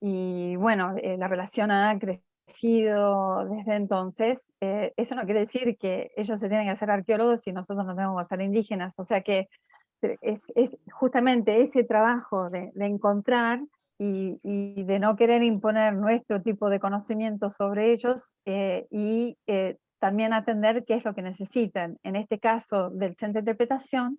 Y bueno, la relación ha crecido desde entonces. Eso no quiere decir que ellos se tienen que hacer arqueólogos y nosotros nos tenemos que hacer indígenas. O sea que es justamente ese trabajo de encontrar y de no querer imponer nuestro tipo de conocimiento sobre ellos, y también atender qué es lo que necesitan. En este caso del centro de interpretación,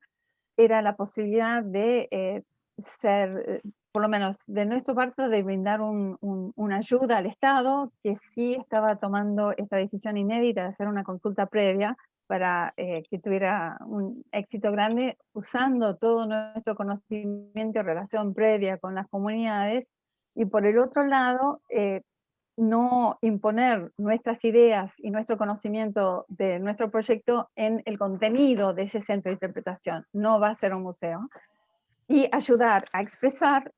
era la posibilidad de ser, por lo menos de nuestra parte, de brindar una ayuda al Estado, que sí estaba tomando esta decisión inédita de hacer una consulta previa para que tuviera un éxito grande, usando todo nuestro conocimiento y relación previa con las comunidades. Y por el otro lado, no imponer nuestras ideas y nuestro conocimiento de nuestro proyecto en el contenido de ese centro de interpretación. No va a ser un museo. Y ayudar a expresar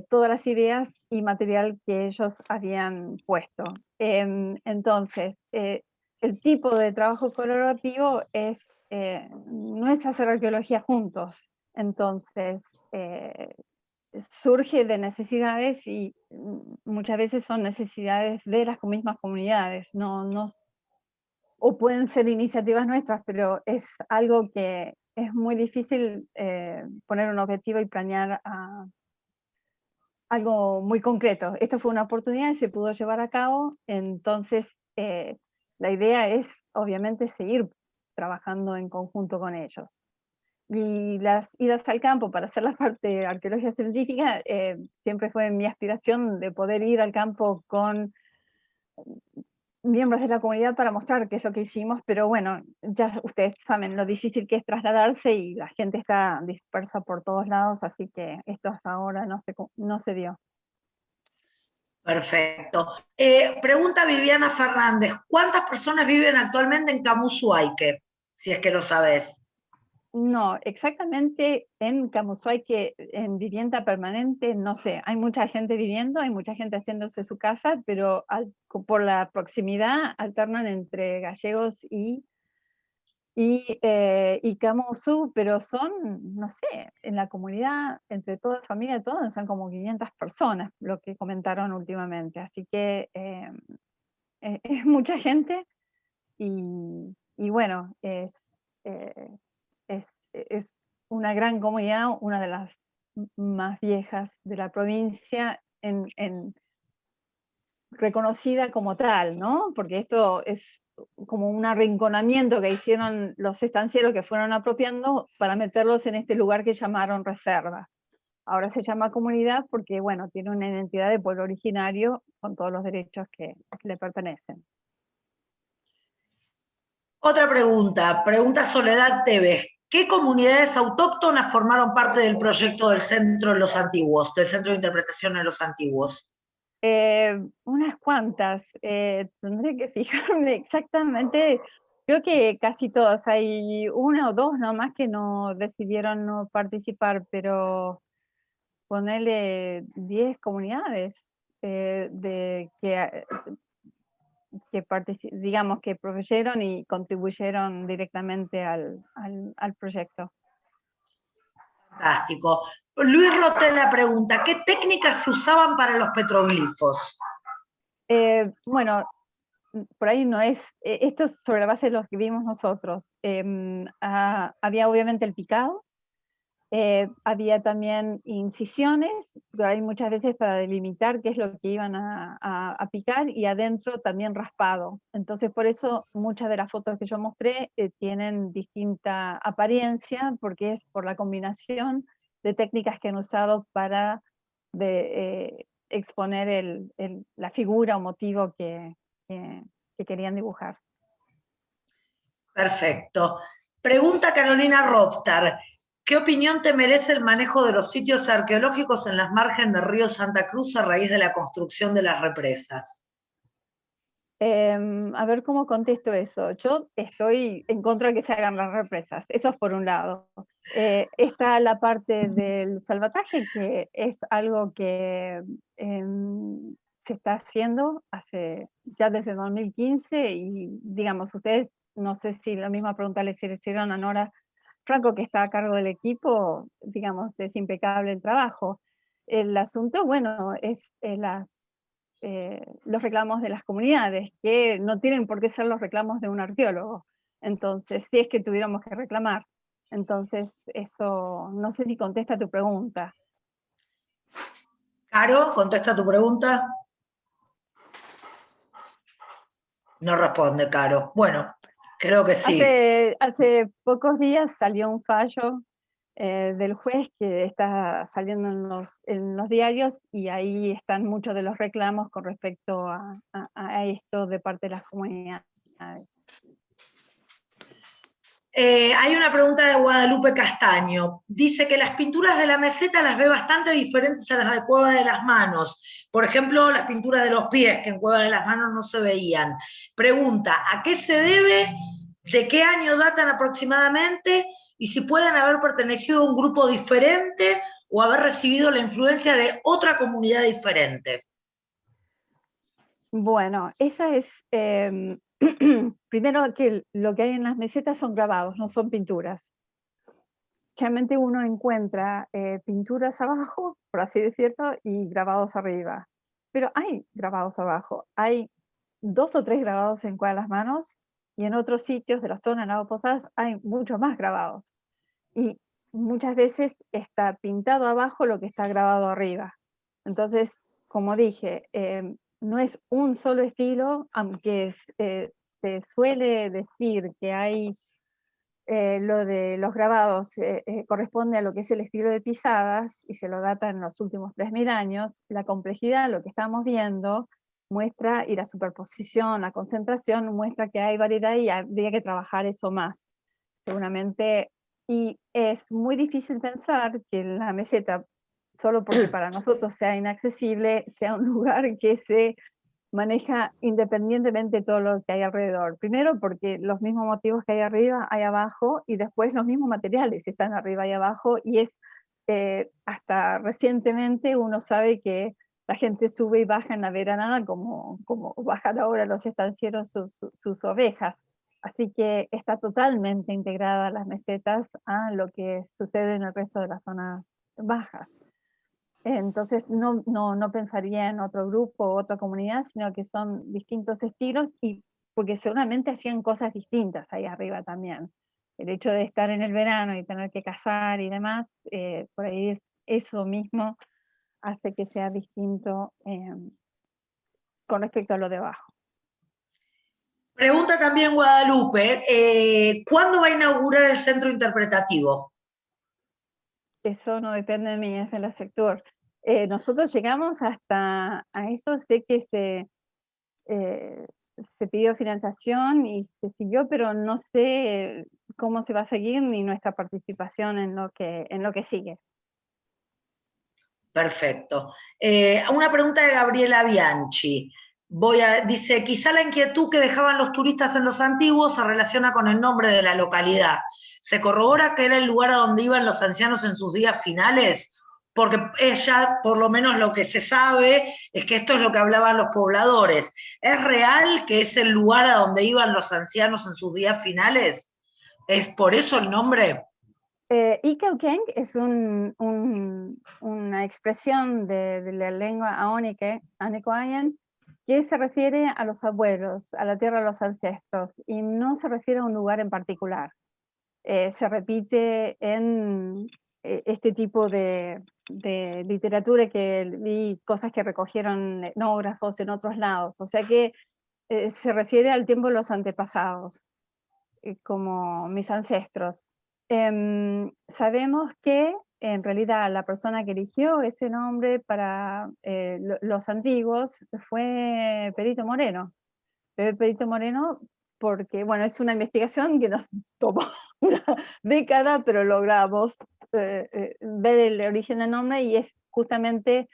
todas las ideas y material que ellos habían puesto. Entonces, el tipo de trabajo colaborativo no es hacer arqueología juntos, Entonces, surge de necesidades y muchas veces son necesidades de las mismas comunidades, o pueden ser iniciativas nuestras, pero es algo que es muy difícil poner un objetivo y planear algo muy concreto. Esto fue una oportunidad y se pudo llevar a cabo, entonces la idea es obviamente seguir trabajando en conjunto con ellos. Y las idas al campo para hacer la parte de arqueología científica siempre fue mi aspiración de poder ir al campo con miembros de la comunidad para mostrar qué es lo que hicimos, pero bueno, ya ustedes saben lo difícil que es trasladarse y la gente está dispersa por todos lados, así que esto hasta ahora no se dio. Perfecto. Pregunta Viviana Fernández, ¿cuántas personas viven actualmente en Camusuaique? Si es que lo sabes. No, exactamente en Camusuaique, en vivienda permanente, no sé, hay mucha gente viviendo, hay mucha gente haciéndose su casa, pero por la proximidad alternan entre gallegos y Camusu, pero son, no sé, en la comunidad, entre toda familia, todos, son como 500 personas, lo que comentaron últimamente, así que es mucha gente y bueno, eh, es una gran comunidad, una de las más viejas de la provincia, reconocida como tal, ¿no? Porque esto es como un arrinconamiento que hicieron los estancieros que fueron apropiando para meterlos en este lugar que llamaron reserva. Ahora se llama comunidad porque, bueno, tiene una identidad de pueblo originario con todos los derechos que le pertenecen. Otra pregunta Soledad Tevez. ¿Qué comunidades autóctonas formaron parte del proyecto del Centro de los Antiguos, del Centro de Interpretación de los Antiguos? Unas cuantas, tendré que fijarme exactamente, creo que casi todas, hay una o dos nomás que no decidieron no participar, pero ponerle 10 comunidades digamos, que proveyeron y contribuyeron directamente al proyecto. Fantástico. Luis Rotella pregunta, ¿qué técnicas se usaban para los petroglifos? Bueno, por ahí no es, esto es sobre la base de lo que vimos nosotros. Había obviamente el picado, había también incisiones, pero hay muchas veces para delimitar qué es lo que iban a picar, y adentro también raspado. Entonces por eso muchas de las fotos que yo mostré tienen distinta apariencia, porque es por la combinación de técnicas que han usado para exponer la figura o motivo que querían dibujar. Perfecto. Pregunta Carolina Roptar, ¿qué opinión te merece el manejo de los sitios arqueológicos en las márgenes del río Santa Cruz a raíz de la construcción de las represas? A ver cómo contesto eso. Yo estoy en contra de que se hagan las represas, eso es por un lado. Está la parte del salvataje, que es algo que se está haciendo ya desde 2015, y digamos, ustedes, no sé si la misma pregunta le hicieron a Nora Franco, que está a cargo del equipo, digamos, es impecable el trabajo. El asunto, bueno, es los reclamos de las comunidades, que no tienen por qué ser los reclamos de un arqueólogo. Entonces, si es que tuviéramos que reclamar. Entonces, eso, no sé si contesta tu pregunta. Caro, ¿contesta tu pregunta? No responde, Caro. Bueno, creo que sí. Hace pocos días salió un fallo del juez que está saliendo en los diarios, y ahí están muchos de los reclamos con respecto a esto de parte de las comunidades. Hay una pregunta de Guadalupe Castaño. Dice que las pinturas de la meseta las ve bastante diferentes a las de Cueva de las Manos. Por ejemplo, las pinturas de los pies, que en Cueva de las Manos no se veían. Pregunta, ¿a qué se debe? ¿De qué año datan aproximadamente? Y si pueden haber pertenecido a un grupo diferente o haber recibido la influencia de otra comunidad diferente. Bueno, esa es... primero, que lo que hay en las mesetas son grabados, no son pinturas. generalmente uno encuentra pinturas abajo, por así decirlo, y grabados arriba. Pero hay grabados abajo, hay 2 o 3 grabados en Cueva de las Manos, y en otros sitios de la zona de Lago Posadas hay muchos más grabados. Y muchas veces está pintado abajo lo que está grabado arriba. Entonces, como dije, no es un solo estilo, aunque se suele decir que hay lo de los grabados corresponde a lo que es el estilo de Pisadas y se lo data en los últimos 3000 años. La complejidad, lo que estamos viendo, muestra, y la superposición, la concentración, muestra que hay variedad y habría que trabajar eso más, seguramente. Y es muy difícil pensar que la meseta, solo porque para nosotros sea inaccesible, sea un lugar que se maneja independientemente de todo lo que hay alrededor. Primero porque los mismos motivos que hay arriba hay abajo, y después los mismos materiales están arriba y abajo, y es hasta recientemente uno sabe que la gente sube y baja en la veranada como bajan ahora los estancieros sus ovejas. Así que está totalmente integrada las mesetas a lo que sucede en el resto de las zonas bajas. Entonces no pensaría en otro grupo o otra comunidad, sino que son distintos estilos, y porque seguramente hacían cosas distintas ahí arriba también. El hecho de estar en el verano y tener que cazar y demás, por ahí eso mismo hace que sea distinto con respecto a lo de abajo. Pregunta también Guadalupe, ¿cuándo va a inaugurar el centro interpretativo? Eso no depende de mí, es del sector. Nosotros llegamos hasta a eso, sé que se pidió financiación y se siguió, pero no sé cómo se va a seguir ni nuestra participación en lo que sigue. Perfecto. Una pregunta de Gabriela Bianchi. Dice, quizá la inquietud que dejaban los turistas en los antiguos se relaciona con el nombre de la localidad. ¿Se corrobora que era el lugar a donde iban los ancianos en sus días finales? Porque ella, por lo menos lo que se sabe, es que esto es lo que hablaban los pobladores. ¿Es real que es el lugar a donde iban los ancianos en sus días finales? ¿Es por eso el nombre? Ikelkeng es una expresión de la lengua Aonikoayan, que se refiere a los abuelos, a la tierra de los ancestros, y no se refiere a un lugar en particular. Se repite en este tipo de literatura que vi, cosas que recogieron etnógrafos en otros lados, o sea que se refiere al tiempo de los antepasados, como mis ancestros. Sabemos que en realidad la persona que eligió ese nombre para los antiguos fue Perito Moreno. Perito Moreno, porque, bueno, es una investigación que nos tomó una década, pero logramos ver el origen del nombre, y es justamente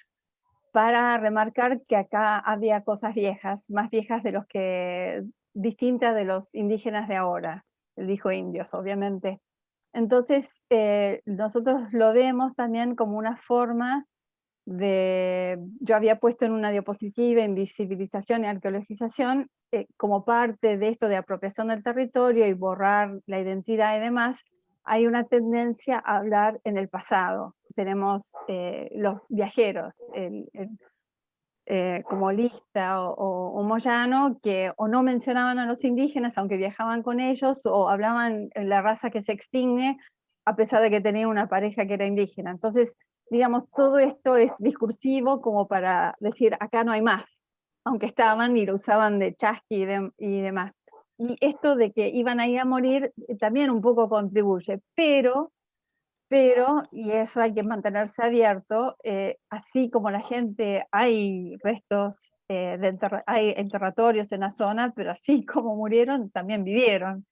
para remarcar que acá había cosas viejas, más viejas de los que, distintas de los indígenas de ahora. Él dijo indios, obviamente. Entonces, nosotros lo vemos también como una forma yo había puesto en una diapositiva invisibilización y arqueologización, como parte de esto de apropiación del territorio y borrar la identidad y demás, hay una tendencia a hablar en el pasado. Tenemos los viajeros, como Lista o Moyano, que o no mencionaban a los indígenas aunque viajaban con ellos, o hablaban en la raza que se extingue a pesar de que tenía una pareja que era indígena. Entonces, digamos, todo esto es discursivo como para decir, acá no hay más, aunque estaban y lo usaban de chasqui y demás. Y esto de que iban a ir a morir también un poco contribuye, pero, y eso hay que mantenerse abierto, así como la gente, hay restos, hay enterratorios en la zona, pero así como murieron, también vivieron.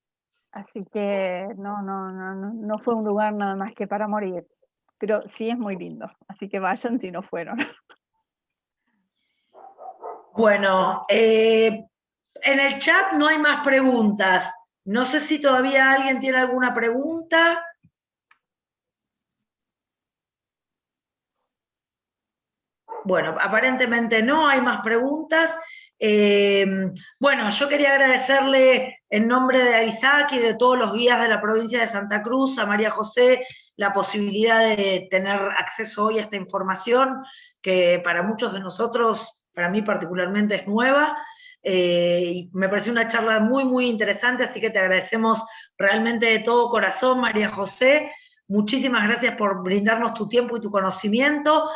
Así que no fue un lugar nada más que para morir. Pero sí es muy lindo, así que vayan si no fueron. Bueno, en el chat no hay más preguntas. No sé si todavía alguien tiene alguna pregunta. Bueno, aparentemente no hay más preguntas. Bueno, yo quería agradecerle en nombre de Isaac y de todos los guías de la provincia de Santa Cruz, a María José la posibilidad de tener acceso hoy a esta información, que para muchos de nosotros, para mí particularmente, es nueva. Y me pareció una charla muy, muy interesante, así que te agradecemos realmente de todo corazón, María José. Muchísimas gracias por brindarnos tu tiempo y tu conocimiento.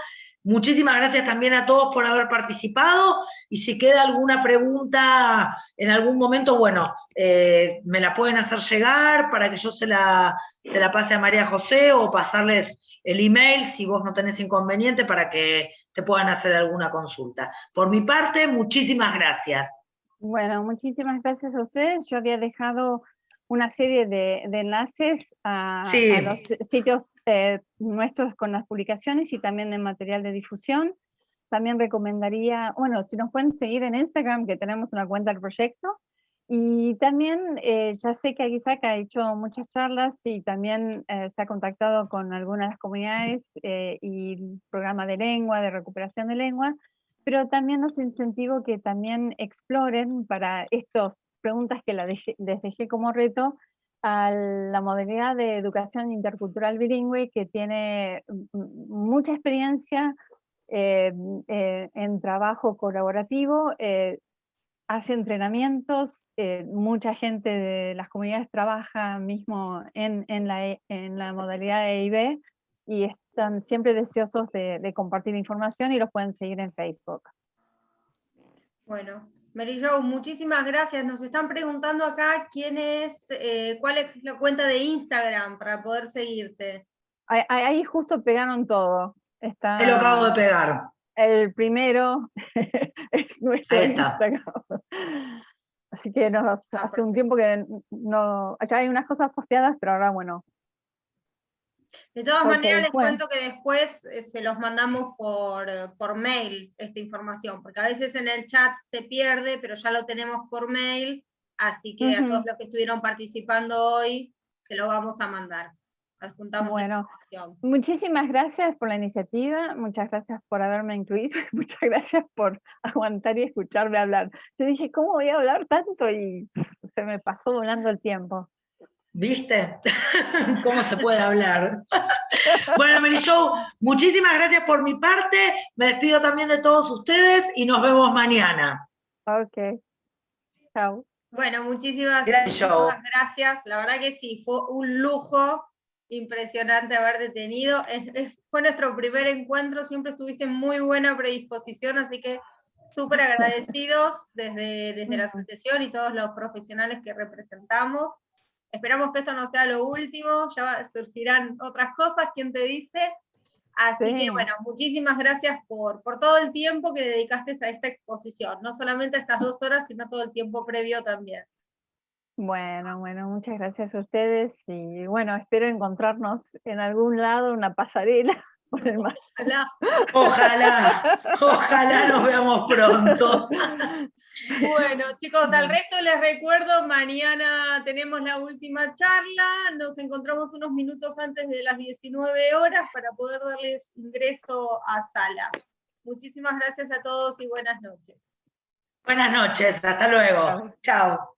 Muchísimas gracias también a todos por haber participado, y si queda alguna pregunta en algún momento, bueno, me la pueden hacer llegar para que yo se la pase a María José, o pasarles el email si vos no tenés inconveniente, para que te puedan hacer alguna consulta. Por mi parte, muchísimas gracias. Bueno, muchísimas gracias a ustedes. Yo había dejado una serie de enlaces Sí. a los sitios nuestros con las publicaciones y también de material de difusión. También recomendaría, bueno, si nos pueden seguir en Instagram, que tenemos una cuenta del proyecto. Y también ya sé que Aguisac ha hecho muchas charlas y también se ha contactado con algunas de las comunidades y el programa de lengua, de recuperación de lengua, pero también los incentivo que también exploren para estas preguntas que les dejé como reto, a la modalidad de educación intercultural bilingüe, que tiene mucha experiencia en trabajo colaborativo, hace entrenamientos, mucha gente de las comunidades trabaja mismo en la modalidad de EIB, y están siempre deseosos de compartir información, y los pueden seguir en Facebook. Bueno, Mary Jo, muchísimas gracias. Nos están preguntando acá cuál es la cuenta de Instagram para poder seguirte. Ahí justo pegaron todo. Ahí lo acabo de pegar. El primero es nuestro Ahí está. Instagram. Así que hace un tiempo que no, ya hay unas cosas posteadas, pero ahora bueno. De todas maneras, les bueno. cuento que después se los mandamos por mail esta información, porque a veces en el chat se pierde, pero ya lo tenemos por mail, así que a todos los que estuvieron participando hoy, se lo vamos a mandar. Adjuntamos la información. Muchísimas gracias por la iniciativa, muchas gracias por haberme incluido, muchas gracias por aguantar y escucharme hablar. Yo dije, ¿cómo voy a hablar tanto? Y se me pasó volando el tiempo. ¿Viste? ¿Cómo se puede hablar? Bueno, Mary Jo, muchísimas gracias por mi parte. Me despido también de todos ustedes y nos vemos mañana. Ok. Chao. Bueno, muchísimas gracias. La verdad que sí, fue un lujo impresionante haberte tenido. Fue nuestro primer encuentro, siempre estuviste en muy buena predisposición, así que súper agradecidos desde la asociación y todos los profesionales que representamos. Esperamos que esto no sea lo último, ya surgirán otras cosas, ¿quién te dice? Así que bueno, muchísimas gracias por todo el tiempo que le dedicaste a esta exposición, no solamente estas 2 horas, sino todo el tiempo previo también. Bueno, muchas gracias a ustedes, y bueno, espero encontrarnos en algún lado, una pasarela por el mar. Ojalá nos veamos pronto. Bueno, chicos, al resto les recuerdo, mañana tenemos la última charla, nos encontramos unos minutos antes de las 19 horas para poder darles ingreso a sala. Muchísimas gracias a todos y buenas noches. Buenas noches, hasta luego. Chao.